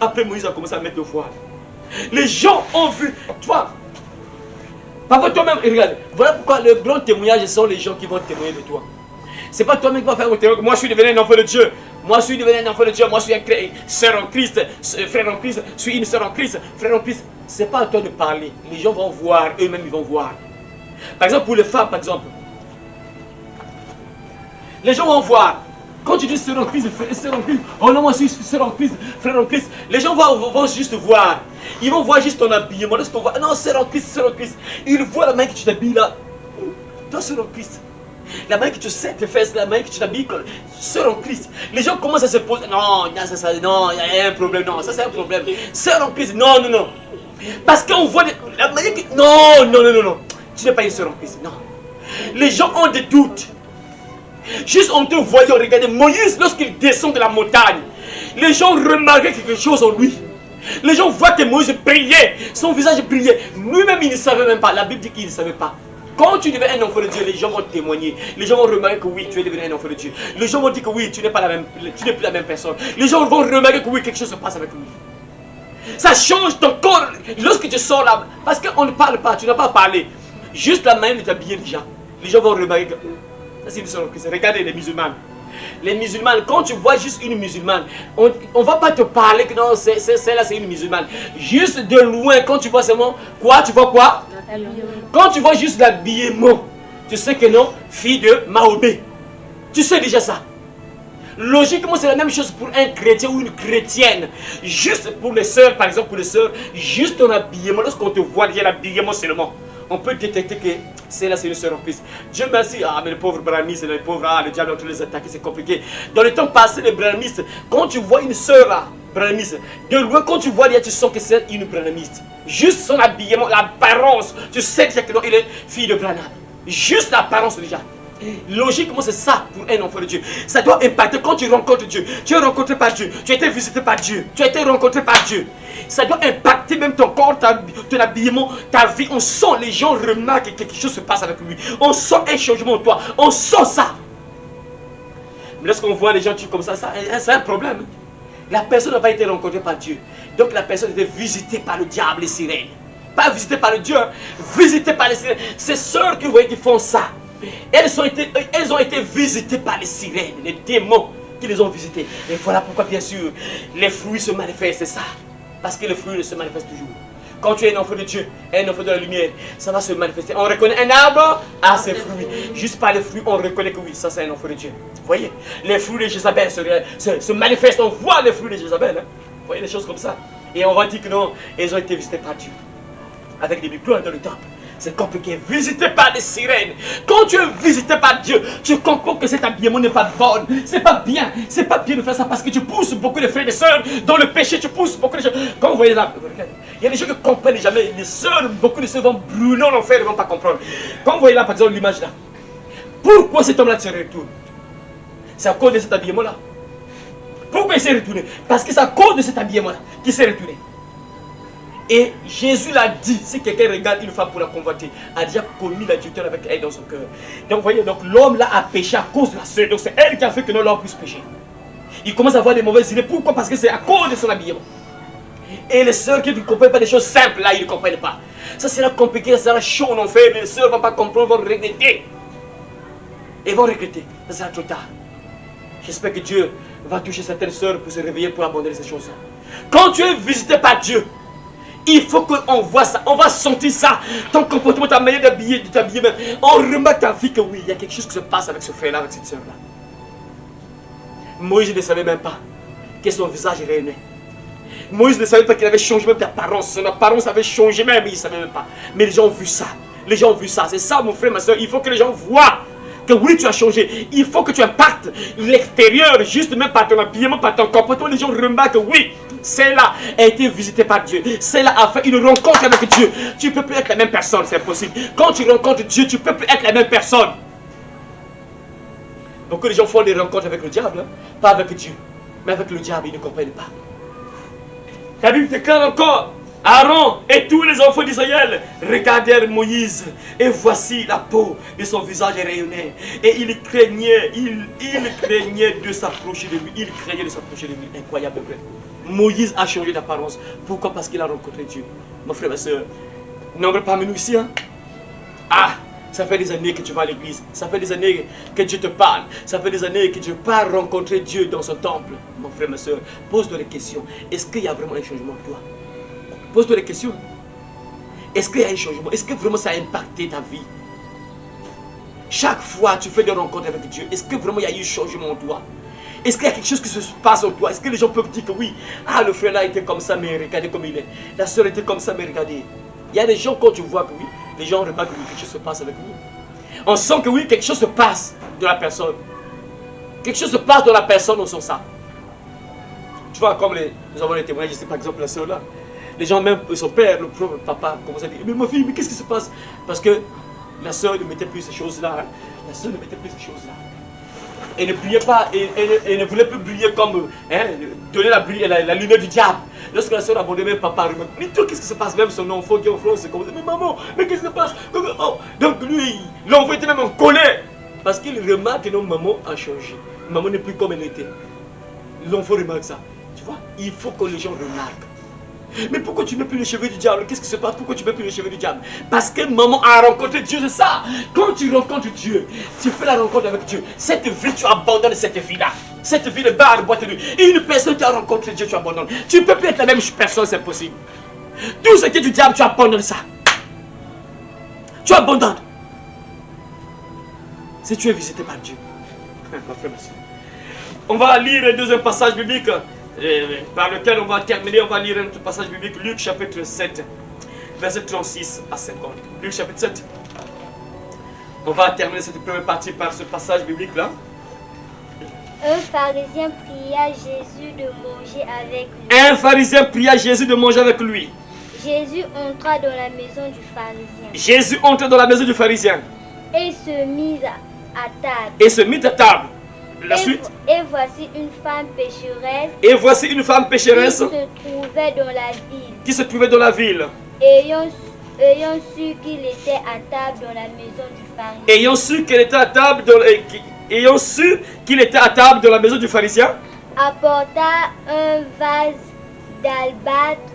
Après Moïse a commencé à mettre le voile. Les gens ont vu. Tu vois. Parfois toi-même, regarde, voilà pourquoi le grand témoignage sont les gens qui vont témoigner de toi. C'est pas toi-même qui vas faire un témoignage. Moi je suis devenu un enfant de Dieu. Moi je suis devenu un enfant de Dieu. Moi je suis un sœur en Christ, frère en Christ. Je suis une sœur en Christ, frère en Christ. C'est pas à toi de parler. Les gens vont voir, eux-mêmes ils vont voir. Par exemple pour les femmes, par exemple. Les gens vont voir. Quand tu dis sœur en Christ, frère en Christ, oh non, moi je suis sœur en Christ, frère en Christ. Les gens vont juste voir. Ils vont voir juste ton habillement. Lorsqu'on voit, non, c'est en Christ, c'est en Christ. Ils voient la main que tu t'habilles là. Toi, c'est en Christ. La main que tu sais tes fesses, la main que tu t'habilles, c'est en Christ. Les gens commencent à se poser, non, il y a un problème, non, ça c'est un problème. C'est en Christ, non, non, non. Parce qu'on voit la manière que, non, non, non, non, non. Tu n'es pas une sœur en Christ, non. Les gens ont des doutes. Juste en te voyant regarder Moïse lorsqu'il descend de la montagne. Les gens remarquaient quelque chose en lui. Les gens voient que Moïse brillait, son visage brillait. Lui-même, il ne savait même pas. La Bible dit qu'il ne savait pas. Quand tu deviens un enfant de Dieu, les gens vont témoigner. Les gens vont remarquer que oui, tu es devenu un enfant de Dieu. Les gens vont dire que oui, tu n'es plus la même personne. Les gens vont remarquer que oui, quelque chose se passe avec lui. Ça change ton corps lorsque tu sors là. Parce qu'on ne parle pas, tu n'as pas parlé. Juste la manière de t'habiller déjà. Les gens vont remarquer que ça c'est une seule chose. Regardez les musulmans. Les musulmanes, quand tu vois juste une musulmane, on ne va pas te parler que non, celle-là c'est une musulmane. Juste de loin, quand tu vois seulement quoi, tu vois quoi? Quand tu vois juste l'habillement, tu sais que non, fille de Mahomet. Tu sais déjà ça. Logiquement, c'est la même chose pour un chrétien ou une chrétienne. Juste pour les sœurs, par exemple, pour les sœurs, juste ton habillement, lorsqu'on te voit déjà l'habillement seulement, on peut détecter que celle-là c'est une sœur en Christ. Dieu merci, ah mais les pauvres brahmistes, les pauvres, le diable a tous les attaquer, c'est compliqué. Dans le temps passé, les brahmistes, quand tu vois une sœur là, brahmiste, de loin quand tu vois, tu sens que c'est une brahmiste. Juste son habillement, l'apparence, tu sais déjà que non, il est fille de Branham. Juste l'apparence déjà. Logiquement, c'est ça pour un enfant de Dieu. Ça doit impacter quand tu rencontres Dieu. Tu es rencontré par Dieu. Tu as été visité par Dieu. Tu as été rencontré par Dieu. Ça doit impacter même ton corps, ton habillement, ta vie. On sent, les gens remarquent que quelque chose se passe avec lui. On sent un changement en toi. On sent ça. Mais lorsqu'on voit les gens comme ça, c'est un problème. La personne n'a pas été rencontrée par Dieu. Donc la personne était visitée par le diable, les sirènes. Pas visitée par le Dieu, hein. Visitée par les sirènes. Ces sœurs que vous voyez qui font ça, elles ont été visitées par les sirènes, les démons qui les ont visitées. Et voilà pourquoi, bien sûr, les fruits se manifestent, c'est ça. Parce que les fruits se manifestent toujours. Quand tu es un enfant de Dieu, un enfant de la lumière, ça va se manifester. On reconnaît un arbre à ses fruits. Juste par les fruits, on reconnaît que oui, ça c'est un enfant de Dieu. Vous voyez, les fruits de Jézabel se manifestent. On voit les fruits de Jézabel. Hein. Vous voyez, des choses comme ça. Et on va dire que non, elles ont été visitées par Dieu. Avec des micros dans le temple. C'est compliqué. Visité par des sirènes. Quand tu es visité par Dieu, tu comprends que cet habillement n'est pas bon. C'est pas bien. C'est pas bien de faire ça parce que tu pousses beaucoup de frères et de sœurs dans le péché. Tu pousses beaucoup de choses. Quand vous voyez là, il y a des gens qui ne comprennent jamais. Les sœurs, beaucoup de sœurs vont brûler en enfer, ils ne vont pas comprendre. Quand vous voyez là, par exemple, l'image là. Pourquoi cet homme-là se retourne? C'est à cause de cet habillement-là. Pourquoi il s'est retourné? Parce que c'est à cause de cet habillement-là qu'il s'est retourné. Et Jésus l'a dit, si quelqu'un regarde une femme pour la convoiter, a déjà commis l'adultère avec elle dans son cœur. Donc vous voyez, l'homme là a péché à cause de la sœur. Donc c'est elle qui a fait que l'homme puisse pécher. Il commence à avoir des mauvaises idées. Pourquoi? Parce que c'est à cause de son habillement. Et les sœurs qui ne comprennent pas des choses simples, là, ils ne comprennent pas. Ça sera compliqué, ça sera chaud en enfer. Les sœurs ne vont pas comprendre, vont regretter. Et vont regretter. Ça sera trop tard. J'espère que Dieu va toucher certaines sœurs pour se réveiller, pour abandonner ces choses-là. Quand tu es visité par Dieu, il faut qu'on voit ça, on va sentir ça, ton comportement, ta manière d'habiller, de t'habiller même. On remarque ta vie que oui, il y a quelque chose qui se passe avec ce frère-là, avec cette soeur-là. Moïse ne savait même pas que son visage rayonnait. Moïse ne savait pas qu'il avait changé même d'apparence. Son apparence avait changé même, il ne savait même pas. Mais les gens ont vu ça. Les gens ont vu ça. C'est ça mon frère, ma soeur. Il faut que les gens voient que oui, tu as changé. Il faut que tu impactes l'extérieur, juste même par ton habillement, par ton comportement. Les gens remarquent que oui, celle-là a été visitée par Dieu. Celle-là a fait une rencontre avec Dieu. Tu ne peux plus être la même personne, c'est impossible. Quand tu rencontres Dieu, tu ne peux plus être la même personne. Beaucoup de gens font des rencontres avec le diable, hein? Pas avec Dieu, mais avec le diable, ils ne comprennent pas. La Bible déclare encore, Aaron et tous les enfants d'Israël regardèrent Moïse et voici la peau de son visage rayonnait. Et il craignait de s'approcher de lui. Il craignait de s'approcher de lui. Incroyable, frère. Moïse a changé d'apparence. Pourquoi? Parce qu'il a rencontré Dieu. Mon frère, ma soeur, nombre parmi nous ici, hein? Ah, ça fait des années que tu vas à l'église. Ça fait des années que Dieu te parle. Ça fait des années que tu pars rencontrer Dieu dans son temple. Mon frère, ma soeur, pose-toi des questions. Est-ce qu'il y a vraiment un changement en toi? Pose-toi des questions. Est-ce qu'il y a un changement? Est-ce que vraiment ça a impacté ta vie? Chaque fois que tu fais des rencontres avec Dieu, est-ce que vraiment il y a eu un changement en toi? Est-ce qu'il y a quelque chose qui se passe en toi? Est-ce que les gens peuvent dire que oui, ah, le frère là était comme ça, mais regardez comme il est. La soeur était comme ça, mais regardez. Il y a des gens, quand tu vois que oui, les gens remarquent que oui, quelque chose se passe avec lui. On sent que oui, quelque chose se passe de la personne. Quelque chose se passe de la personne, on sent ça. Tu vois, comme nous avons les témoignages, je sais par exemple la soeur là. Les gens, même son père, le propre papa, commencent à dire, mais ma fille, mais qu'est-ce qui se passe? Parce que la soeur ne mettait plus ces choses-là. Hein. La soeur ne mettait plus ces choses-là. Elle ne brillait pas, elle ne voulait plus briller comme, hein, donner la lumière du diable. Lorsque la soeur abandonnait, même papa remarque, mais toi, qu'est-ce qui se passe? Même son enfant qui est en France, c'est comme ça, mais maman, mais qu'est-ce qui se passe? Oh. Donc lui, l'enfant était même en colère. Parce qu'il remarque que non, maman a changé. Maman n'est plus comme elle était. L'enfant remarque ça. Tu vois, il faut que les gens remarquent. Mais pourquoi tu ne mets plus les cheveux du diable? Qu'est-ce qui se passe? Pourquoi tu ne mets plus les cheveux du diable? Parce que maman a rencontré Dieu, c'est ça. Quand tu rencontres Dieu, tu fais la rencontre avec Dieu. Cette vie, tu abandonnes cette vie-là. Cette vie de barre de boîte de nuit. Une personne qui a rencontré Dieu, tu abandonnes. Tu ne peux plus être la même personne, c'est impossible. Tout ce qui est du diable, tu abandonnes ça. Tu abandonnes. Si tu es visité par Dieu. On va lire le deuxième passage biblique. Par lequel on va terminer, on va lire un autre passage biblique, Luc chapitre 7, verset 36 à 50. Luc chapitre 7. On va terminer cette première partie par ce passage biblique-là. Un pharisien pria Jésus de manger avec lui. Un pharisien pria Jésus de manger avec lui. Jésus entra dans la maison du pharisien. Jésus entra dans la maison du pharisien. Et se mit à table. Et se mit à table. La suite. Et voici une femme pécheresse. Et voici une femme pécheresse. Qui se trouvait dans la ville. Qui se trouvait dans la ville. Ayant su qu'il était à table dans la maison du pharisien. Ayant su qu'il était à table dans la maison du pharisien. Apporta un vase d'albâtre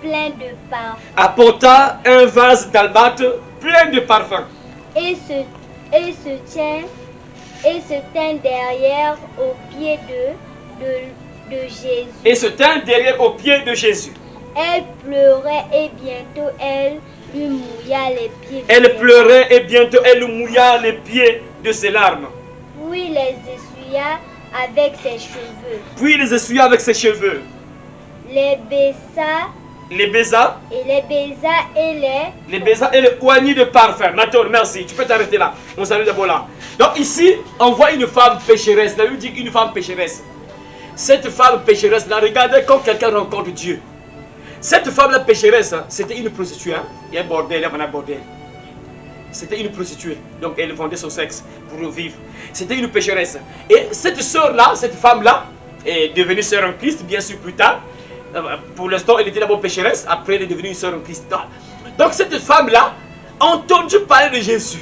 plein de parfum. Apporta un vase d'albâtre plein de parfum. Et se tint derrière aux pieds de Jésus. Et se tint derrière aux pieds de Jésus. Elle pleurait et bientôt elle lui mouilla les pieds. Elle pleurait et bientôt elle lui mouilla les pieds de ses larmes. Puis les essuya avec ses cheveux. Puis les essuya avec ses cheveux. Les baisa. Les baisa. Et les baisa et les. Les baisa et les oignit de parfum. Maintenant, merci. Tu peux t'arrêter là. On s'arrête d'abord là. Donc ici, on voit une femme pécheresse. La Bible dit une femme pécheresse. Cette femme pécheresse, là, regardez quand quelqu'un rencontre Dieu. Cette femme-là pécheresse, hein, c'était une prostituée. Hein. Il y a un bordel, il y a un bordel. C'était une prostituée. Donc elle vendait son sexe pour vivre. C'était une pécheresse. Et cette sœur-là, cette femme-là, est devenue sœur en Christ, bien sûr, plus tard. Pour l'instant, elle était d'abord pécheresse. Après, elle est devenue une sœur en Christ. Donc cette femme-là a entendu parler de Jésus.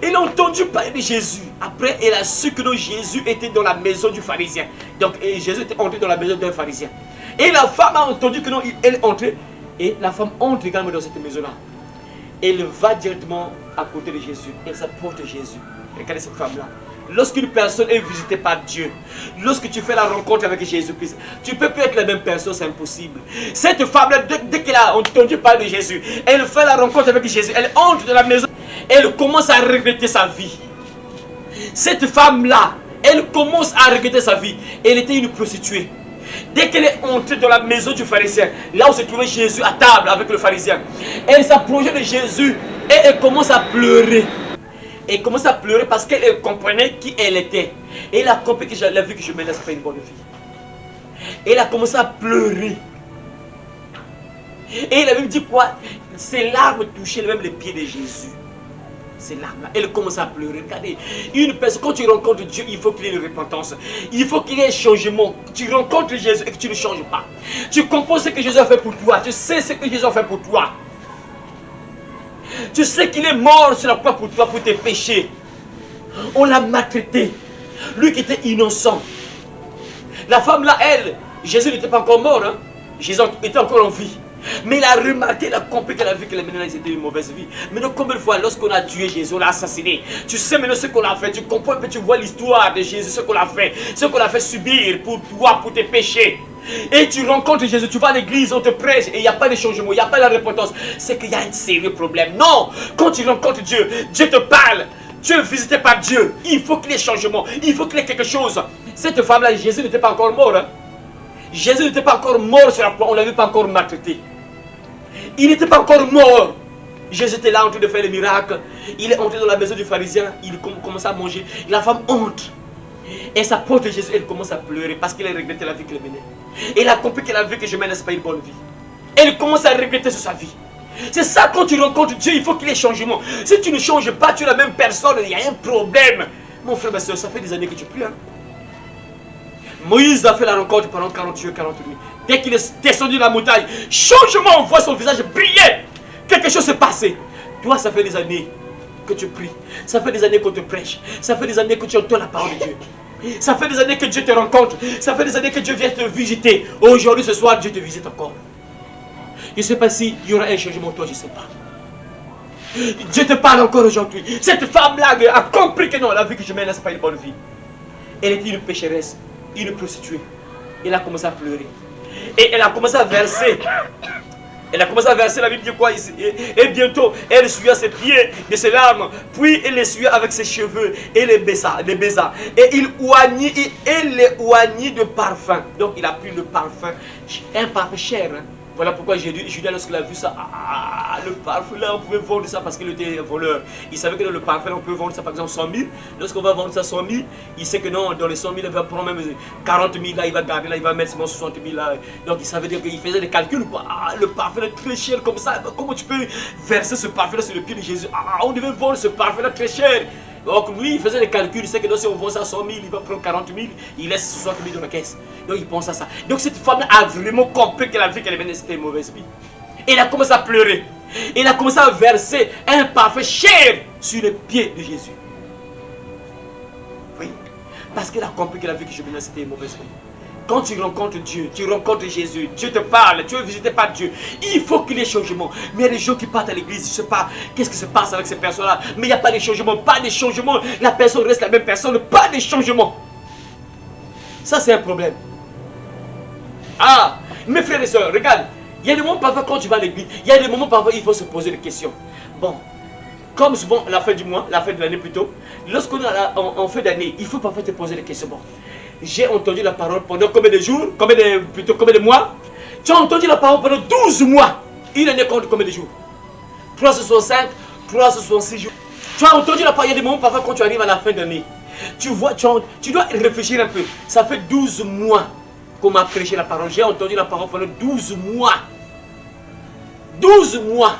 Elle a entendu parler de Jésus. Après, elle a su que Jésus était dans la maison du pharisien. Donc Jésus était entré dans la maison d'un pharisien. Et la femme a entendu que elle est entrée. Et la femme entre également dans cette maison-là. Elle va directement à côté de Jésus. Elle s'approche de Jésus. Regardez cette femme-là. Lorsqu'une personne est visitée par Dieu, lorsque tu fais la rencontre avec Jésus-Christ, tu ne peux plus être la même personne, c'est impossible. Cette femme-là, dès qu'elle a entendu parler de Jésus, elle fait la rencontre avec Jésus, elle entre dans la maison, elle commence à regretter sa vie. Cette femme-là, elle commence à regretter sa vie. Elle était une prostituée. Dès qu'elle est entrée dans la maison du pharisien, là où se trouvait Jésus à table avec le pharisien, elle s'approchait de Jésus et elle commence à pleurer. Elle commence à pleurer parce qu'elle comprenait qui elle était. Et elle a compris que la vie que je menais, ce n'est pas une bonne vie. Et elle a commencé à pleurer. Et elle avait dit quoi? Ses larmes touchaient même les pieds de Jésus. Ces larmes-là, elle commence à pleurer. Regardez, une personne, quand tu rencontres Dieu, il faut qu'il y ait une repentance. Il faut qu'il y ait un changement. Tu rencontres Jésus et que tu ne changes pas. Tu comprends ce que Jésus a fait pour toi. Tu sais ce que Jésus a fait pour toi. Tu sais qu'il est mort sur la croix pour toi, pour tes péchés. On l'a maltraité. Lui qui était innocent. La femme là, elle, Jésus n'était pas encore mort. Hein? Jésus était encore en vie. Mais il a remarqué, il a compris qu'elle a vu que maintenant c'était une mauvaise vie. Maintenant, combien de fois, lorsqu'on a tué Jésus, on l'a assassiné, tu sais maintenant ce qu'on a fait, tu comprends, tu vois l'histoire de Jésus, ce qu'on a fait subir pour toi, pour tes péchés. Et tu rencontres Jésus, tu vas à l'église, on te prêche et il n'y a pas de changement, il n'y a pas de repentance. C'est qu'il y a un sérieux problème. Non, quand tu rencontres Dieu, Dieu te parle. Tu es visité par Dieu. Il faut qu'il y ait changement. Il faut qu'il y ait quelque chose. Cette femme-là, Jésus n'était pas encore mort. Hein. Jésus n'était pas encore mort sur la croix, on ne l'avait pas encore maltraité. Il n'était pas encore mort. Jésus était là en train de faire les miracles. Il est entré dans la maison du pharisien, il commence à manger. La femme honte. Et sa porte de Jésus, elle commence à pleurer parce qu'elle a regretté la vie qu'elle menait. Elle a compris que la vie que je mène, ce n'est pas une bonne vie. Elle commence à regretter sur sa vie. C'est ça, quand tu rencontres Dieu, il faut qu'il y ait changement. Si tu ne changes pas, tu es la même personne, il y a un problème. Mon frère, ma soeur, ça fait des années que tu pries. Hein? Moïse a fait la rencontre pendant 40 jours, 40 nuits. Dès qu'il est descendu de la montagne, changement, on voit son visage briller. Quelque chose s'est passé. Toi, ça fait des années que tu pries. Ça fait des années qu'on te prêche. Ça fait des années que tu entends la parole de Dieu. Ça fait des années que Dieu te rencontre. Ça fait des années que Dieu vient te visiter. Aujourd'hui, ce soir, Dieu te visite encore. Je ne sais pas s'il y aura un changement, toi, je ne sais pas. Dieu te parle encore aujourd'hui. Cette femme-là a compris que non, la vie que je mène, ce n'est pas une bonne vie. Elle était une pécheresse, une prostituée. Elle a commencé à pleurer. Et elle a commencé à verser. Elle a commencé à verser, la Bible dit quoi ici? Et bientôt, elle essuya ses pieds de ses larmes. Puis elle l'essuya avec ses cheveux et les baisa. Et elle les oignit de parfum. Donc il a pris le parfum, un parfum cher. Hein. Voilà pourquoi Judas, lorsqu'il a vu ça, le parfum là, on pouvait vendre ça parce qu'il était voleur. Il savait que dans le parfum là, on peut vendre ça par exemple 100 000. Lorsqu'on va vendre ça 100 000, il sait que non, dans les 100 000, il va prendre même 40 000 là, il va garder là, il va mettre seulement 60 000 là. Donc ça veut dire qu'il faisait des calculs. Quoi. Le parfum est très cher comme ça. Comment tu peux verser ce parfum là sur le pied de Jésus? On devait vendre ce parfum là très cher. Donc lui, il faisait des calculs, il sait que si on vend ça à 100 000, il va prendre 40 000, il laisse 60 000 dans la caisse. Donc il pense à ça. Donc cette femme a vraiment compris que la vie qu'elle menait, c'était une mauvaise vie. Et elle a commencé à pleurer. Elle a commencé à verser un parfum cher sur les pieds de Jésus. Oui, parce qu'elle a compris que la vie que je menais, c'était une mauvaise vie. Quand tu rencontres Dieu, tu rencontres Jésus, Dieu te parle, tu es visité par Dieu, il faut qu'il y ait changement. Mais il y a des gens qui partent à l'église, je ne sais pas qu'est-ce qui se passe avec ces personnes-là, mais il n'y a pas de changement, la personne reste la même personne, pas de changement. Ça c'est un problème. Ah, mes frères et sœurs, regarde, il y a des moments parfois quand tu vas à l'église, il y a des moments parfois il faut se poser des questions. Bon, comme souvent la fin du mois, la fin de l'année plutôt, lorsqu'on est en fin d'année, il faut parfois te poser des questions. Bon, j'ai entendu la parole pendant combien de jours, combien de mois? Tu as entendu la parole pendant 12 mois. Une année compte combien de jours? 365, 366 jours. Tu as entendu la parole, il y a des moments parfois quand tu arrives à la fin d'année. Tu vois, tu dois réfléchir un peu. Ça fait 12 mois qu'on m'a prêché la parole. J'ai entendu la parole pendant 12 mois. 12 mois.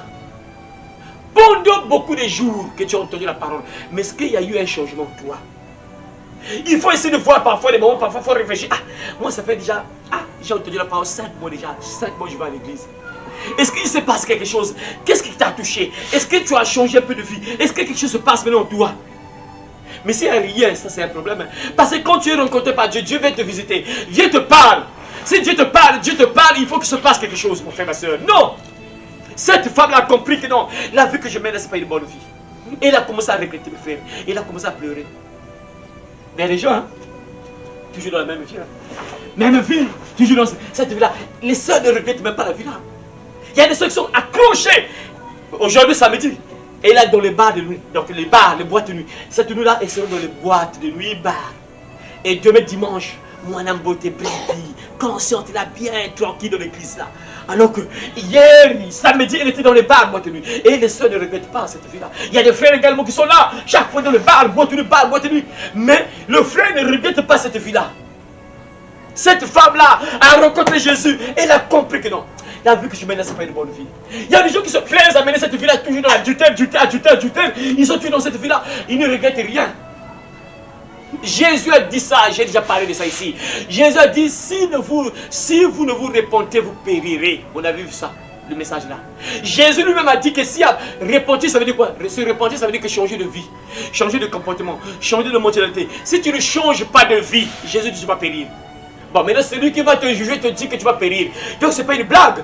Pendant beaucoup de jours que tu as entendu la parole. Mais est-ce qu'il y a eu un changement en toi? Il faut essayer de voir parfois des moments, parfois il faut réfléchir. Moi ça fait déjà, j'ai entendu la parole 5 mois déjà, 5 mois je vais à l'église. Est-ce qu'il se passe quelque chose? Qu'est-ce qui t'a touché? Est-ce que tu as changé un peu de vie? Est-ce que quelque chose se passe maintenant en toi? Mais s'il n'y a rien, ça c'est un problème. Parce que quand tu es rencontré par Dieu, Dieu vient te visiter, Dieu te parle. Si Dieu te parle, il faut qu'il se passe quelque chose, mon frère, ma soeur. Non! Cette femme-là a compris que non, la vie que je mène, ce n'est pas une bonne vie. Elle a commencé à regretter mes frères, elle a commencé à pleurer. Mais les gens, hein, toujours dans la même vie. Hein. Même vie, toujours dans cette vie-là. Les sœurs ne regrettent même pas la vie là. Il y a des sœurs qui sont accrochées. Aujourd'hui, samedi, et là dans les bars de nuit. Donc les bars, les boîtes de nuit. Cette nuit-là, elles seront dans les boîtes de nuit, bars. Et demain dimanche, moi, beauté baby, consciente là, bien tranquille dans l'église là. Alors que hier, samedi, elle était dans les bars, boîte de nuit. Et les sœurs ne regrettent pas cette vie-là. Il y a des frères également qui sont là, chaque fois dans le bar, boîte de nuit. Mais le frère ne regrette pas cette vie-là. Cette femme-là a rencontré Jésus. Elle a compris que non, la vie que je mène, ce n'est pas une bonne vie. Il y a des gens qui se plaisent à mener cette vie-là, toujours dans l'adultère. Ils sont toujours dans cette vie-là. Ils ne regrettent rien. Jésus a dit ça, j'ai déjà parlé de ça ici. Jésus a dit, si vous ne vous repentez, vous périrez. On a vu ça, le message là. Jésus lui-même a dit que si repentir, ça veut dire quoi? Se repentir, ça veut dire que changer de vie, changer de comportement, changer de mentalité. Si tu ne changes pas de vie, Jésus dit tu vas périr. Bon, maintenant celui qui va te juger te dit que tu vas périr. Donc c'est pas une blague.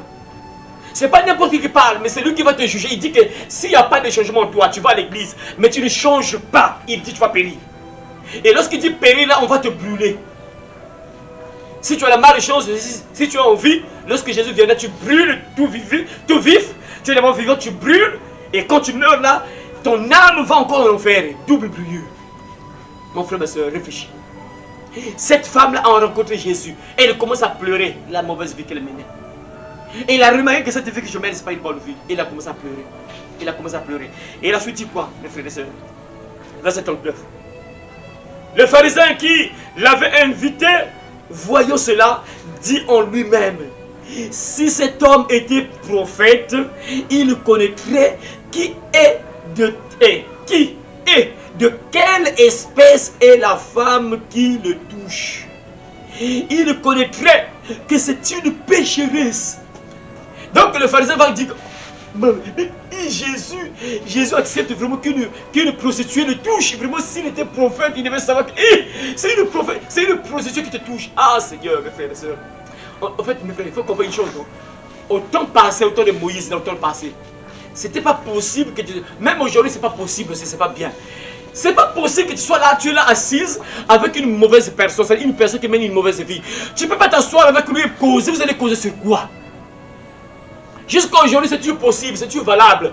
C'est pas n'importe qui parle, mais c'est lui qui va te juger. Il dit que s'il n'y a pas de changement en toi, tu vas à l'église, mais tu ne changes pas, il dit tu vas périr. Et lorsqu'il dit périr, là, on va te brûler. Si tu as la malchance, si tu as envie, lorsque Jésus vient là, tu brûles tout vif, tu es d'abord vivant, tu brûles, et quand tu meurs là, ton âme va encore en enfer, double brûlure. Mon frère, ma soeur, réfléchis. Cette femme-là a rencontré Jésus. Et elle commence à pleurer la mauvaise vie qu'elle menait. Et il a remarqué que cette vie que je mène, ce n'est pas une bonne vie. Et il a commencé à pleurer. Il a commencé à pleurer. Et il a dit quoi, mes frères et sœurs? Verset 39. Le pharisien qui l'avait invité, voyant cela, dit en lui-même: si cet homme était prophète, il connaîtrait qui est de quelle espèce est la femme qui le touche. Il connaîtrait que c'est une pécheresse. Donc le pharisien va dire: Jésus accepte vraiment qu'une prostituée le touche. Vraiment, s'il était prophète, il devait savoir que c'est une prostituée qui te touche. Ah Seigneur, mes frères et sœurs. En fait, mes frères, il faut comprendre une chose. Au temps passé, au temps de Moïse, dans le temps passé, c'était pas possible que même aujourd'hui, c'est pas possible, c'est pas bien. C'est pas possible que tu sois là, tu es là assise avec une mauvaise personne, c'est-à-dire une personne qui mène une mauvaise vie. Tu peux pas t'asseoir avec lui et causer. Vous allez causer sur quoi? Jusqu'à aujourd'hui, c'est toujours possible, c'est toujours valable.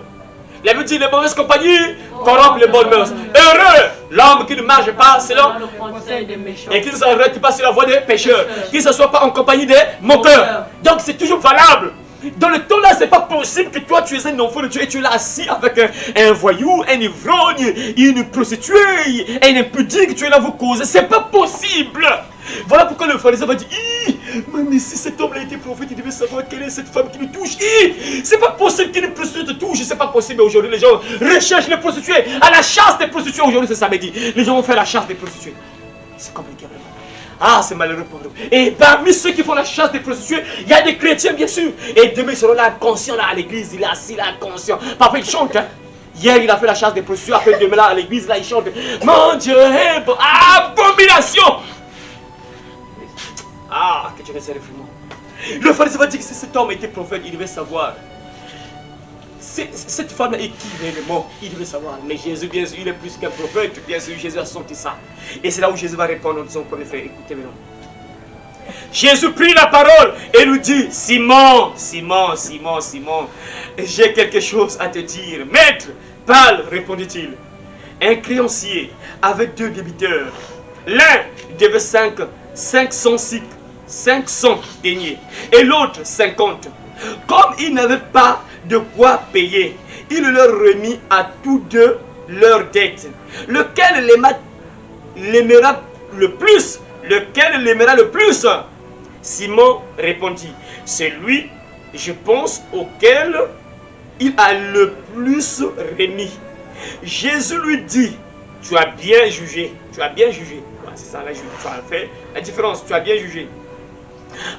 La Bible dit: les mauvaises compagnies corrompent les bonnes mœurs. Heureux l'homme qui ne marche pas selon le conseil des méchants et qui ne s'arrête pas sur la voie des pécheurs, qui ne se soit pas en compagnie des moqueurs. Donc c'est toujours valable. Dans le temps là, c'est pas possible que toi tu es un enfant de Dieu et tu es là assis avec un voyou, un ivrogne, une prostituée, un impudique, tu es là vous causer. C'est pas possible. Voilà pourquoi le pharisien va dire: mais si cet homme-là était prophète, il devait savoir quelle est cette femme qui me touche. C'est pas possible qu'une prostituée te touche. C'est pas possible. Aujourd'hui, les gens recherchent les prostituées. À la chasse des prostituées, aujourd'hui, c'est samedi. Les gens vont faire la chasse des prostituées. C'est compliqué vraiment. Ah, c'est malheureux pour nous. Et parmi ceux qui font la chasse des prostituées, il y a des chrétiens, bien sûr. Et demain, ils seront là, conscients, là, à l'église. Il est assis là, conscient. Parfois, il chante, hein. Hier, il a fait la chasse des prostituées. Après, demain, là, à l'église, là, il chante: mon Dieu, abomination. Ah, que Dieu réserve vraiment. Le pharisien va dire que si cet homme était prophète, il devait savoir. Cette femme est qui réellement? Il devait savoir. Mais Jésus, bien sûr, il est plus qu'un prophète. Bien sûr, Jésus a senti ça. Et c'est là où Jésus va répondre en disant: premier frère, écoutez maintenant. Jésus prit la parole et lui dit: Simon, Simon, Simon, Simon, j'ai quelque chose à te dire. Maître, parle, répondit-il. Un créancier avec 2 débiteurs. L'un devait 500 deniers et l'autre 50. Comme il n'avait pas de quoi payer, il leur remit à tous deux leurs dettes. Lequel l'aimera le plus? Lequel l'aimera le plus? Simon répondit: c'est lui, je pense, auquel il a le plus remis. Jésus lui dit: tu as bien jugé. Tu as bien jugé. C'est ça, là, tu as fait la différence. Tu as bien jugé.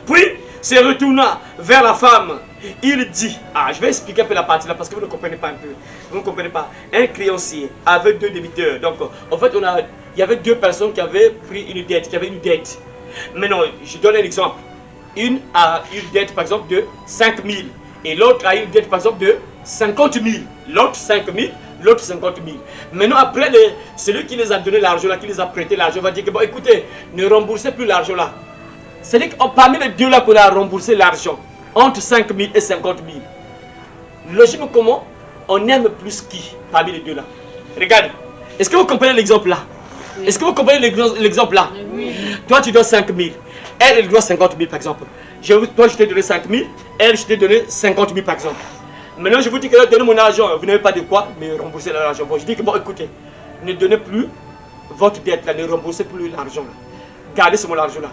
Puis, se retourna vers la femme. Il dit: je vais expliquer un peu la partie là parce que vous ne comprenez pas un peu. Vous ne comprenez pas. Un créancier avec 2 débiteurs. Donc, en fait, il y avait 2 personnes qui avaient pris une dette, qui avaient une dette. Maintenant, je donne un exemple. Une a une dette, par exemple, de 5 000. Et l'autre a une dette, par exemple, de 50 000. L'autre 5 000, l'autre 50 000. Maintenant, après, celui qui les a donné l'argent là, qui les a prêté l'argent, va dire que bon, écoutez, ne remboursez plus l'argent là. C'est-à-dire que parmi les deux là qu'on a remboursé l'argent, entre 5 000 et 50 000. Logiquement, comment on aime plus qui parmi les deux là? Regarde, est-ce que vous comprenez l'exemple là? Oui. Est-ce que vous comprenez l'exemple là? Oui. Toi, tu dois 5 000. Elle doit 50 000 par exemple. Toi, je t'ai donné 5 000. Elle, je t'ai donné 50 000 par exemple. Maintenant, je vous dis que donnez mon argent. Vous n'avez pas de quoi me rembourser l'argent. Bon, je dis que bon, écoutez, ne donnez plus votre dette là, ne remboursez plus l'argent là. Gardez ce mon argent là.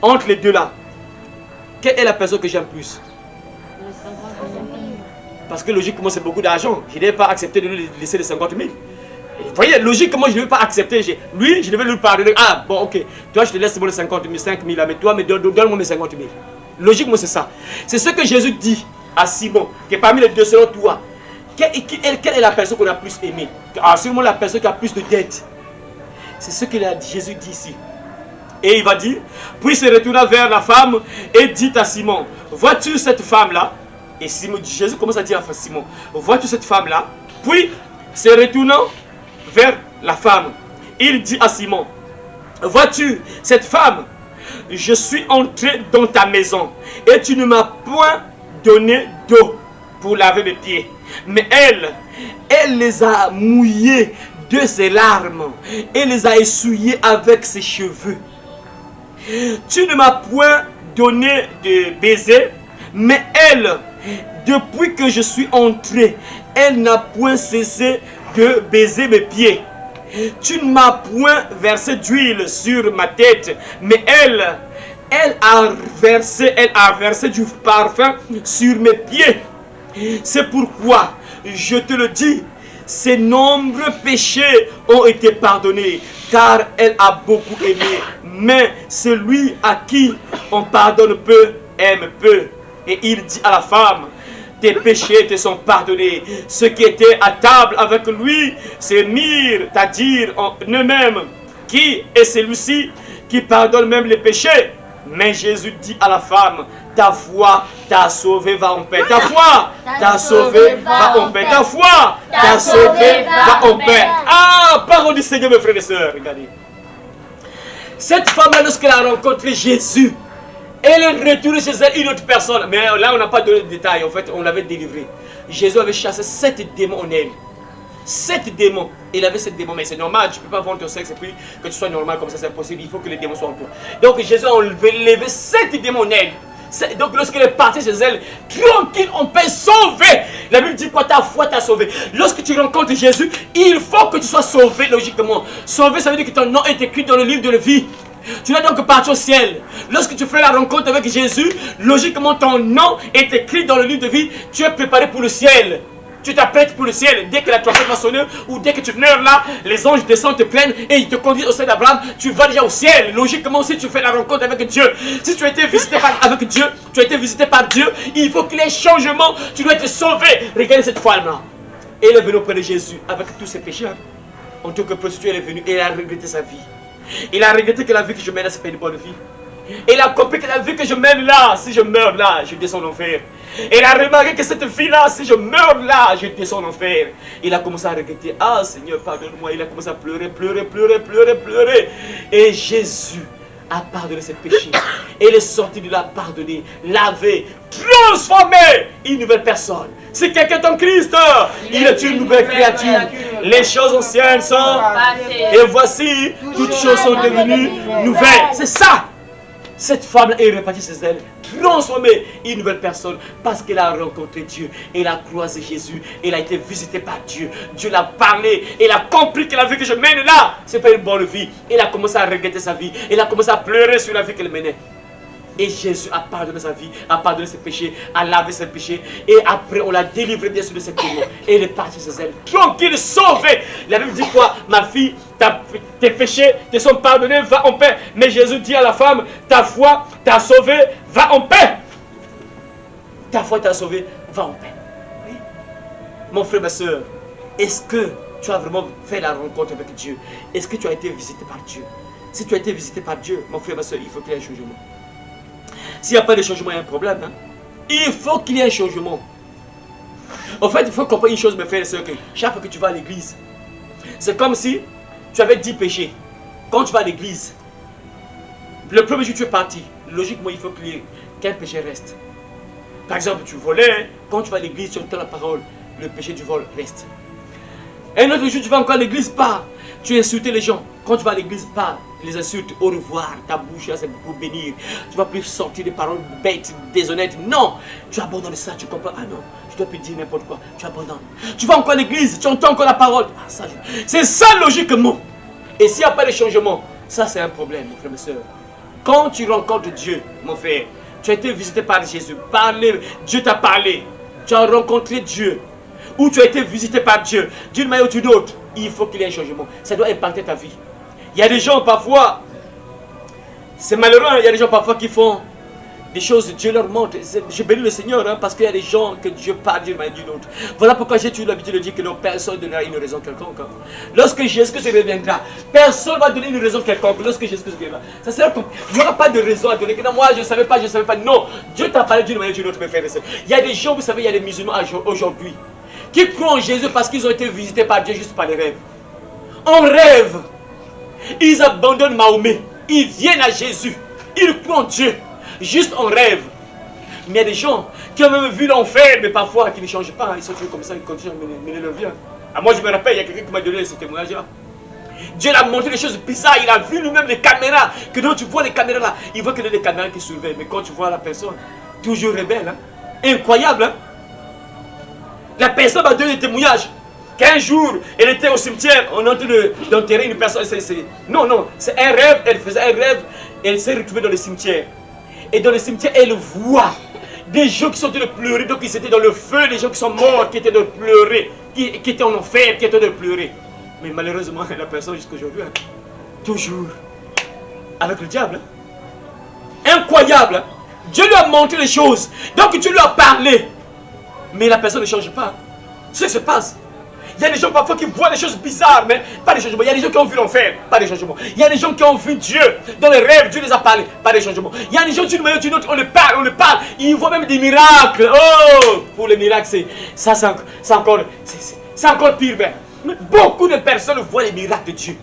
Entre les deux là, quelle est la personne que j'aime plus? Parce que logiquement, c'est beaucoup d'argent. Je ne devais pas accepter de lui laisser les 50 000. Vous voyez, logiquement, je ne vais pas accepter. Lui, je devais lui pardonner. Ah, bon, ok. Toi, je te laisse les 50 000, 5 000 là, mais toi, donne-moi mes 50 000. Logiquement, c'est ça. C'est ce que Jésus dit à Simon, que parmi les deux, selon toi, quelle est la personne qu'on a plus aimée? Sûrement la personne qui a plus de dettes. C'est ce que Jésus dit ici. Et il va dire, puis se retourna vers la femme et dit à Simon: vois-tu cette femme-là? Et Jésus commence à dire à Simon: vois-tu cette femme-là? Puis se retournant vers la femme, il dit à Simon: vois-tu cette femme? Je suis entré dans ta maison et tu ne m'as point donné d'eau pour laver mes pieds. Mais elle les a mouillés de ses larmes et les a essuyées avec ses cheveux. Tu ne m'as point donné de baiser, mais elle, depuis que je suis entré, elle n'a point cessé de baiser mes pieds. Tu ne m'as point versé d'huile sur ma tête, mais elle a versé du parfum sur mes pieds. C'est pourquoi je te le dis, ses nombreux péchés ont été pardonnés, car elle a beaucoup aimé. Mais celui à qui on pardonne peu, aime peu. Et il dit à la femme, tes péchés te sont pardonnés. Ceux qui étaient à table avec lui se mirent à dire en eux-mêmes, qui est celui-ci qui pardonne même les péchés? Mais Jésus dit à la femme, ta foi t'a sauvé, va en paix. Ta foi t'a sauvé, va en paix. Ta foi t'a sauvé, va en paix. Ah, parole du Seigneur, mes frères et sœurs, regardez. Cette femme-là, lorsqu'elle a rencontré Jésus, elle est retournée chez elle une autre personne. Mais là, on n'a pas donné de détails. En fait, on l'avait délivré. Jésus avait chassé 7 démons en elle. 7 démons. Il avait 7 démons. Mais c'est normal, tu ne peux pas vendre ton sexe et puis que tu sois normal comme ça, c'est impossible. Il faut que les démons soient en toi. Donc Jésus a enlevé 7 démons en elle. Donc lorsqu'elle est partie chez elle, tranquille, on peut sauver. La Bible dit quoi? Ta foi t'a sauvé. Lorsque tu rencontres Jésus, il faut que tu sois sauvé logiquement. Sauvé, ça veut dire que ton nom est écrit dans le livre de la vie. Tu dois donc partir au ciel. Lorsque tu fais la rencontre avec Jésus, logiquement ton nom est écrit dans le livre de vie. Tu es préparé pour le ciel. Tu t'apprêtes pour le ciel. Dès que la trompette va sonner ou dès que tu meurs là, les anges descendent, te prennent et ils te conduisent au ciel d'Abraham. Tu vas déjà au ciel. Logiquement, si tu fais la rencontre avec Dieu, si tu as été visité avec Dieu, tu as été visité par Dieu, il faut qu'il y ait changement. Tu dois être sauvé. Regardez cette femme-là. Elle est venue auprès de Jésus avec tous ses péchés. En tant que prostituée, elle est venue et elle a regretté sa vie. Il a regretté que la vie que je mène là, c'est pas une bonne vie. Il a compris que la vie que je mène là, si je meurs là, je descends en enfer. Il a remarqué que cette vie-là, si je meurs là, je descends en enfer. Il a commencé à regretter. Ah Seigneur, pardonne-moi. Il a commencé à pleurer. Et Jésus a pardonné ses péchés. Et il est sorti de là, pardonné, lavé, transformé, une nouvelle personne. Si quelqu'un est en Christ, il est une nouvelle créature. Les choses anciennes sont et voici, toutes choses sont devenues nouvelles. C'est ça. Cette femme est repartie chez elle, transformée une nouvelle personne parce qu'elle a rencontré Dieu. Elle a croisé Jésus. Elle a été visitée par Dieu. Dieu l'a parlé. Elle a compris que la vie que je mène là, ce n'est pas une bonne vie. Elle a commencé à regretter sa vie. Elle a commencé à pleurer sur la vie qu'elle menait. Et Jésus a pardonné sa vie, a pardonné ses péchés, a lavé ses péchés. Et après, on l'a délivrée bien sûr de ses démons. Et elle est partie chez elle, tranquille, sauvée. La Bible dit quoi? Ma fille, tes péchés te sont pardonnés, va en paix. Mais Jésus dit à la femme, ta foi t'a sauvée, va en paix. Ta foi t'a sauvée, va en paix. Oui. Mon frère, ma soeur, est-ce que tu as vraiment fait la rencontre avec Dieu? Est-ce que tu as été visité par Dieu? Si tu as été visité par Dieu, mon frère, ma soeur, il faut qu'il y ait un changement. S'il n'y a pas de changement, il y a un problème. Hein? Il faut qu'il y ait un changement. En fait, il faut comprendre une chose, mes frères et sœurs, que chaque fois que tu vas à l'église, c'est comme si tu avais 10 péchés. Quand tu vas à l'église, le premier jour tu es parti, logiquement, il faut qu'un péché reste. Par exemple, tu volais, quand tu vas à l'église, tu entends la parole, le péché du vol reste. Un autre jour, tu vas encore à l'église, pas. Tu insultes les gens. Quand tu vas à l'église, pas les insultes, au revoir, ta bouche là c'est pour bénir. Tu vas plus sortir des paroles bêtes, déshonnêtes. Non, tu abandonnes ça, tu comprends. Ah non, tu dois plus dire n'importe quoi, tu abandonnes. Tu vas encore à l'église, tu entends encore la parole. Ah, ça, c'est ça logiquement. Et s'il n'y a pas de changement, ça c'est un problème, mon frère, ma soeur. Quand tu rencontres Dieu, mon frère, tu as été visité par Jésus, Dieu t'a parlé, tu as rencontré Dieu. Ou tu as été visité par Dieu, d'une manière ou d'une autre, il faut qu'il y ait un changement. Ça doit impacter ta vie. Il y a des gens parfois, c'est malheureux, il y a des gens parfois qui font des choses, Dieu leur montre. Je bénis le Seigneur hein, parce qu'il y a des gens que Dieu parle d'une manière ou d'une autre. Voilà pourquoi j'ai toujours l'habitude de dire que non, personne ne donnera une raison quelconque. Hein. Lorsque Jésus reviendra, personne ne va donner une raison quelconque. Lorsque Jésus reviendra, ça sera comme, il n'y aura pas de raison à donner. Que non, moi je ne savais pas. Non, Dieu t'a parlé d'une manière ou d'une autre, mes frères et sœurs. Il y a des gens, vous savez, il y a des musulmans aujourd'hui qui croient en Jésus parce qu'ils ont été visités par Dieu juste par les rêves. En rêve, ils abandonnent Mahomet, ils viennent à Jésus, ils croient en Dieu, juste en rêve. Mais il y a des gens qui ont même vu l'enfer, mais parfois qui ne changent pas, ils sont toujours comme ça, ils continuent à mener leur vie. Ah, moi je me rappelle, il y a quelqu'un qui m'a donné ce témoignage-là. Dieu l'a montré des choses bizarres, il a vu lui-même les caméras. Que quand tu vois les caméras là, il voit que les caméras qui surveillent. Mais quand tu vois la personne, toujours rebelle, hein? Incroyable. Hein? La personne m'a donné des témoignages. Qu'un jour, elle était au cimetière, on est en train d'enterrer une personne. Non, c'est un rêve, elle faisait un rêve, elle s'est retrouvée dans le cimetière. Et dans le cimetière, elle voit des gens qui sont en train de pleurer, donc ils étaient dans le feu, des gens qui sont morts, qui étaient en train de pleurer, qui étaient en enfer, qui étaient en train de pleurer. Mais malheureusement, la personne jusqu'à aujourd'hui, hein, toujours avec le diable. Hein. Incroyable. Hein. Dieu lui a montré les choses. Donc Dieu lui a parlé. Mais la personne ne change pas. Ce qui se passe. Il y a des gens parfois qui voient des choses bizarres, mais pas des changements. Il y a des gens qui ont vu l'enfer, pas des changements. Il y a des gens qui ont vu Dieu dans les rêves, Dieu les a parlé, pas des changements. Il y a des gens d'une manière ou d'une autre, on le parle, ils voient même des miracles. Oh, pour les miracles, c'est encore pire. Mais beaucoup de personnes voient les miracles de Dieu.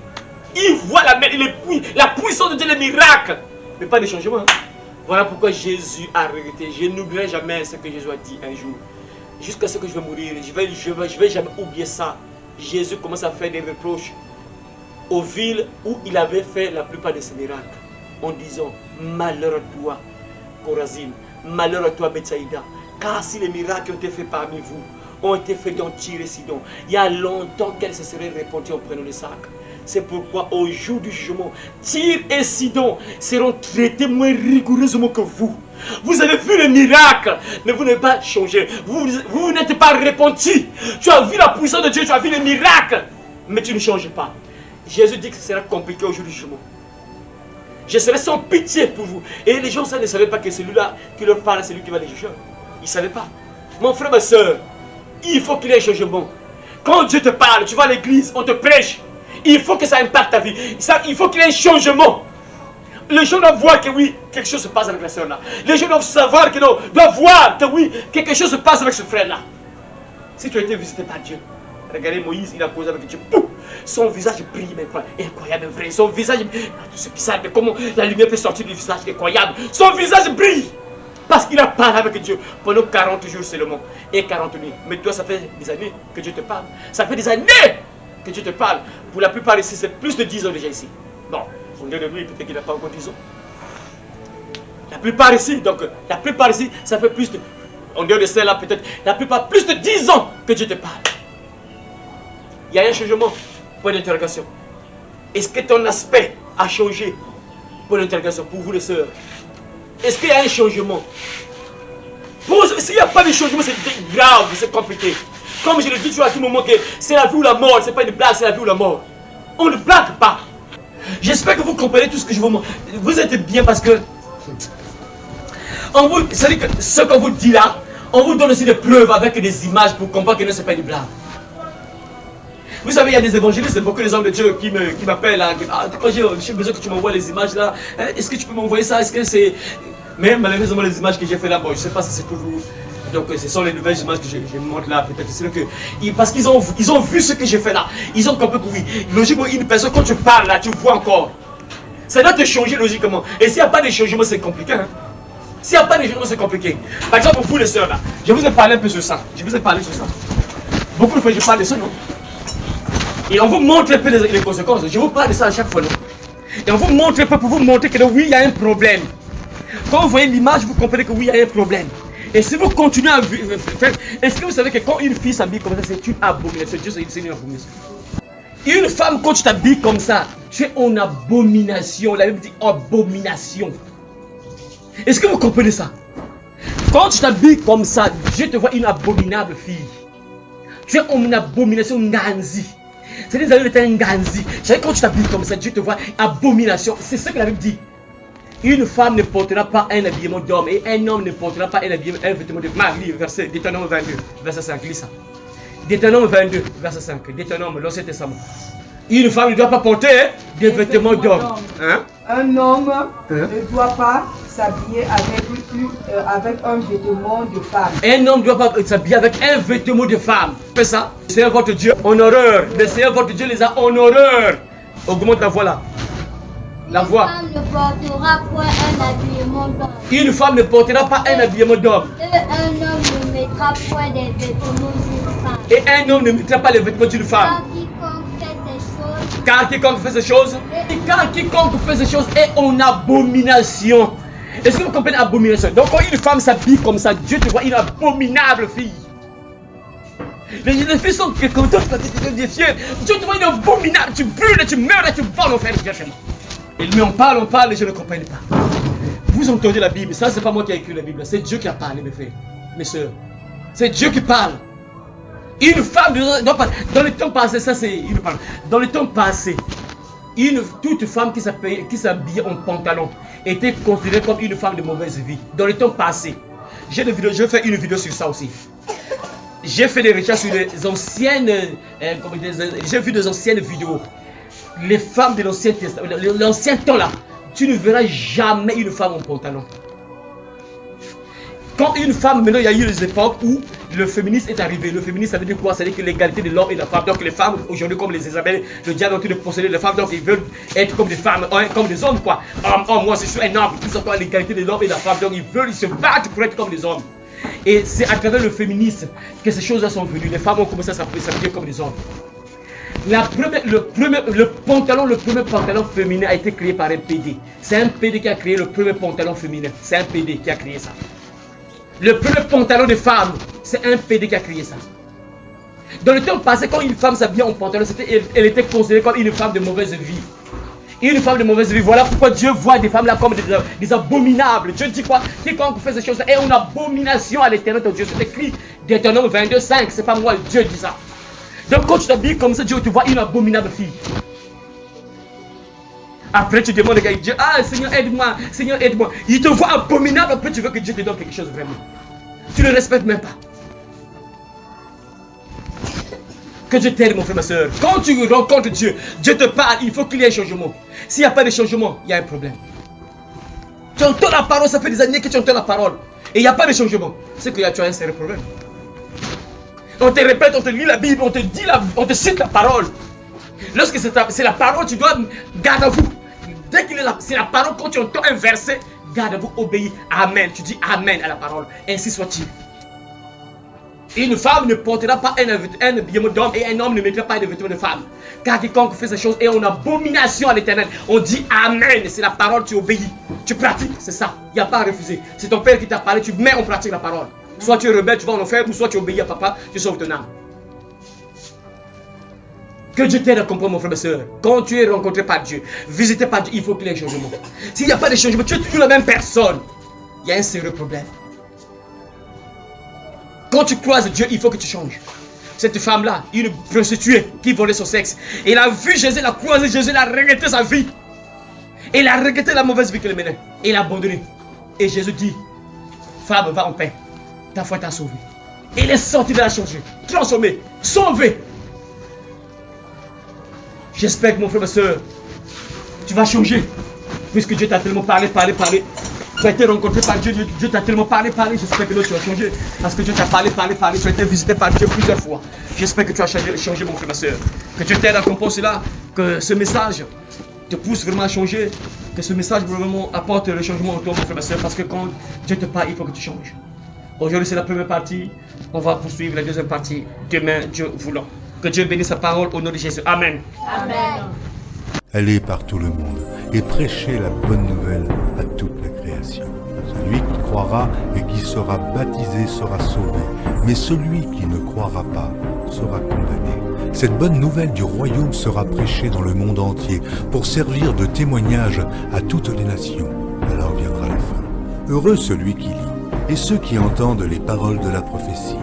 Ils voient la puissance de Dieu, les miracles, mais pas des changements. Hein. Voilà pourquoi Jésus a regretté. Je n'oublierai jamais ce que Jésus a dit un jour. Jusqu'à ce que je vais mourir, je vais jamais oublier ça. Jésus commence à faire des reproches aux villes où il avait fait la plupart de ses miracles, en disant malheur à toi, Chorazin, malheur à toi, Bethsaïda, car si les miracles ont été faits parmi vous, ont été faits dans Tyr et Sidon, il y a longtemps qu'elles se seraient répandues en prenant le sac. C'est pourquoi au jour du jugement, Tyr et Sidon seront traités moins rigoureusement que vous. Vous avez vu les miracles, mais vous n'avez pas changé. Vous n'êtes pas repenti. Tu as vu la puissance de Dieu, tu as vu les miracles, mais tu ne changes pas. Jésus dit que ce sera compliqué au jour du jugement. Je serai sans pitié pour vous. Et les gens ça, ne savaient pas que celui-là qui leur parle, c'est lui qui va les juger. Ils ne savaient pas. Mon frère, ma soeur, il faut qu'il y ait un changement. Quand Dieu te parle, tu vas à l'église, on te prêche. Il faut que ça impacte ta vie. Il faut qu'il y ait un changement. Les gens doivent voir que oui, quelque chose se passe avec la soeur là. Les gens doivent savoir que non, doivent voir que oui, quelque chose se passe avec ce frère là. Si tu as été visité par Dieu, regardez Moïse, il a posé avec Dieu. Pouf, son visage brille, mais incroyable, vrai. Son visage, c'est bizarre, mais comment la lumière peut sortir du visage, incroyable. Son visage brille. Parce qu'il a parlé avec Dieu pendant 40 jours seulement et 40 nuits. Mais toi, ça fait des années que Dieu te parle. Ça fait des années que Dieu te parle. Pour la plupart ici, c'est plus de 10 ans déjà ici. Bon, on dit de lui, peut-être qu'il n'a pas encore 10 ans. La plupart ici, ça fait plus de... On dit de celle-là, peut-être, la plupart, plus de 10 ans que Dieu te parle. Il y a un changement, point d'interrogation. Est-ce que ton aspect a changé? Point d'interrogation, pour vous les sœurs. Est-ce qu'il y a un changement? S'il n'y a pas de changement, c'est grave, c'est compliqué. Comme je le dis toujours à tout moment que c'est la vie ou la mort, c'est pas une blague, c'est la vie ou la mort. On ne blague pas. J'espère que vous comprenez tout ce que je vous montre. Vous êtes bien parce que c'est-à-dire que ce qu'on vous dit là, on vous donne aussi des preuves avec des images pour comprendre que non, c'est pas une blague. Vous savez, il y a des évangélistes, beaucoup des hommes de Dieu qui m'appellent là. Quand j'ai besoin que tu m'envoies les images là, est-ce que tu peux m'envoyer ça? Est-ce que c'est... Mais malheureusement, les images que j'ai fait là, bon, je ne sais pas si c'est pour vous. Donc, ce sont les nouvelles images que je montre là, peut-être. C'est que, parce qu'ils ont vu ce que j'ai fait là. Ils ont compris que oui, logiquement, une personne, quand tu parles là, tu vois encore. Ça doit te changer logiquement. Et s'il n'y a pas de changement, c'est compliqué. Hein? S'il n'y a pas de changement, c'est compliqué. Par exemple, vous les sœurs là, je vous ai parlé un peu sur ça. Beaucoup de fois, je parle de ça, non? Et on vous montre un peu les conséquences. Je vous parle de ça à chaque fois, non? Et on vous montre un peu pour vous montrer que oui, il y a un problème. Quand vous voyez l'image, vous comprenez que oui, il y a un problème. Et si vous continuez à faire... Est-ce que vous savez que quand une fille s'habille comme ça, c'est une abomination? C'est une abomination. Une femme, quand tu t'habilles comme ça, tu es en abomination. La Bible dit abomination. Est-ce que vous comprenez ça? Quand tu t'habilles comme ça, Dieu te voit une abominable fille. Tu es en abomination Nganzi. C'est-à-dire que tu es un Nganzi. Quand tu t'habilles comme ça, Dieu te voit abomination. C'est ce que la Bible dit. Une femme ne portera pas un habillement d'homme et un homme ne portera pas un vêtement de femme. Verset Deutéronome 22, verset 5. Lis ça. Deutéronome 22, verset 5. Deutéronome, l'Ancien Testament. Une femme ne doit pas porter des vêtements d'homme. Hein? Un homme ne doit pas s'habiller avec un vêtement de femme. Un homme ne doit pas s'habiller avec un vêtement de femme. Faites ça. Le Seigneur votre Dieu en horreur. Le Seigneur votre Dieu les a en horreur. Augmente la voix là. La voix. Une femme ne portera point un habillement d'homme. Une femme ne portera pas un habillement d'homme. Et un homme ne mettra point des vêtements d'une femme. Et un homme ne mettra pas les vêtements d'une femme. Car quiconque fait ces choses, Car quiconque fait ces choses est en abomination. Est-ce que vous comprenez abomination? Donc quand une femme s'habille comme ça, Dieu te voit une abominable fille. Les filles sont comme toi, Dieu te voit une abominable. Tu brûles, tu meurs et tu vas en enfer. Mais on parle et je ne comprends pas. Vous entendez la Bible, ça c'est pas moi qui ai écrit la Bible, c'est Dieu qui a parlé mes frères, mes soeurs. C'est Dieu qui parle. Une femme, dans le temps passé, ça c'est une femme. Dans le temps passé, toute femme qui s'habillait en pantalon était considérée comme une femme de mauvaise vie. Dans le temps passé, je vais faire une vidéo sur ça aussi. J'ai fait des recherches sur les anciennes, j'ai vu des anciennes vidéos. Les femmes de l'ancien temps là, tu ne verras jamais une femme en pantalon. Quand une femme, maintenant il y a eu des époques où le féminisme est arrivé. Le féminisme ça veut dire quoi? Ça veut dire que l'égalité de l'homme et de la femme. Donc les femmes aujourd'hui comme les Isabelle, le diable est en train de posséder les femmes. Donc ils veulent être comme des femmes, comme des hommes quoi. Moi je suis un homme, tout ça l'égalité de l'homme et de la femme. Donc ils se battent pour être comme des hommes. Et c'est à travers le féminisme que ces choses-là sont venues. Les femmes ont commencé à s'habiller comme des hommes. Le premier pantalon féminin a été créé par un PD. C'est un PD qui a créé le premier pantalon féminin. C'est un PD qui a créé ça. Le premier pantalon de femme, c'est un PD qui a créé ça. Dans le temps passé, quand une femme s'habillait en pantalon, elle était considérée comme une femme de mauvaise vie. Une femme de mauvaise vie. Voilà pourquoi Dieu voit des femmes là comme des abominables. Dieu dit quoi? Quiconque fait ces choses est une abomination à l'éternel de Dieu. C'est écrit Deutéronome 22:5. C'est pas moi, Dieu dit ça. Donc quand tu t'habilles comme ça, Dieu te voit une abominable fille. Après tu demandes à Dieu, ah Seigneur aide-moi, Seigneur aide-moi. Il te voit abominable, après tu veux que Dieu te donne quelque chose vraiment. Tu ne le respectes même pas. Que Dieu t'aide mon frère, ma soeur. Quand tu rencontres Dieu, Dieu te parle, il faut qu'il y ait un changement. S'il n'y a pas de changement, il y a un problème. Tu entends la parole, ça fait des années que tu entends la parole. Et il n'y a pas de changement. C'est que tu as un sérieux problème. On te répète, on te lit la Bible, on te cite la parole. Lorsque c'est la parole, tu dois garder vous. Dès que c'est la parole, quand tu entends un verset, garde-vous, obéis. Amen. Tu dis Amen à la parole. Ainsi soit-il. Une femme ne portera pas un vêtement d'homme et un homme ne mettra pas un vêtement de femme. Car quiconque fait ces choses est en abomination à l'éternel. On dit Amen. C'est la parole, tu obéis. Tu pratiques, c'est ça. Il n'y a pas à refuser. C'est ton père qui t'a parlé, tu mets en pratique la parole. Soit tu es rebelle, tu vas en enfer, ou soit tu obéis à papa, tu sauves ton âme. Que Dieu t'aide à comprendre mon frère et soeur. Quand tu es rencontré par Dieu, visité par Dieu, il faut qu'il y ait un changement. S'il n'y a pas de changement, tu es toujours la même personne. Il y a un sérieux problème. Quand tu croises Dieu, il faut que tu changes. Cette femme-là, une prostituée qui volait son sexe. Elle a vu Jésus, elle a croisé Jésus, elle a regretté sa vie. Elle a regretté la mauvaise vie qu'elle menait. Elle a abandonné. Et Jésus dit, femme, va en paix. Ta foi t'a sauvé. Elle est sortie de la changée, transformée, sauvée. J'espère que mon frère, ma soeur, tu vas changer. Puisque Dieu t'a tellement parlé. Tu as été rencontré par Dieu, Dieu t'a tellement parlé. J'espère que là tu vas changer. Parce que Dieu t'a parlé. Tu as été visité par Dieu plusieurs fois. J'espère que tu vas changer mon frère, ma soeur. Que Dieu t'aide à comprendre cela. Que ce message te pousse vraiment à changer. Que ce message vraiment apporte le changement autour de mon frère, ma soeur. Parce que quand Dieu te parle, il faut que tu changes. Aujourd'hui c'est la première partie. On va poursuivre la deuxième partie. Demain, Dieu voulant. Que Dieu bénisse sa parole au nom de Jésus. Amen. Amen. Allez par tout le monde et prêchez la bonne nouvelle à toute la création. Celui qui croira et qui sera baptisé sera sauvé, mais celui qui ne croira pas sera condamné. Cette bonne nouvelle du royaume sera prêchée dans le monde entier pour servir de témoignage à toutes les nations. Alors viendra la fin. Heureux celui qui lit et ceux qui entendent les paroles de la prophétie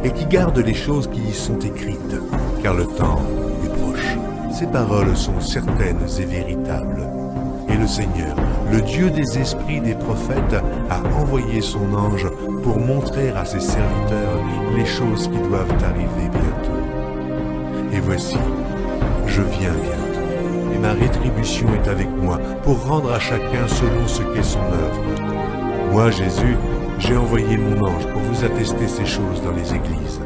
et qui gardent les choses qui y sont écrites, car le temps est proche. Ces paroles sont certaines et véritables. Et le Seigneur, le Dieu des esprits des prophètes, a envoyé son ange pour montrer à ses serviteurs les choses qui doivent arriver bientôt. Et voici, je viens bientôt, et ma rétribution est avec moi pour rendre à chacun selon ce qu'est son œuvre. Moi, Jésus, j'ai envoyé mon ange pour vous attester ces choses dans les églises.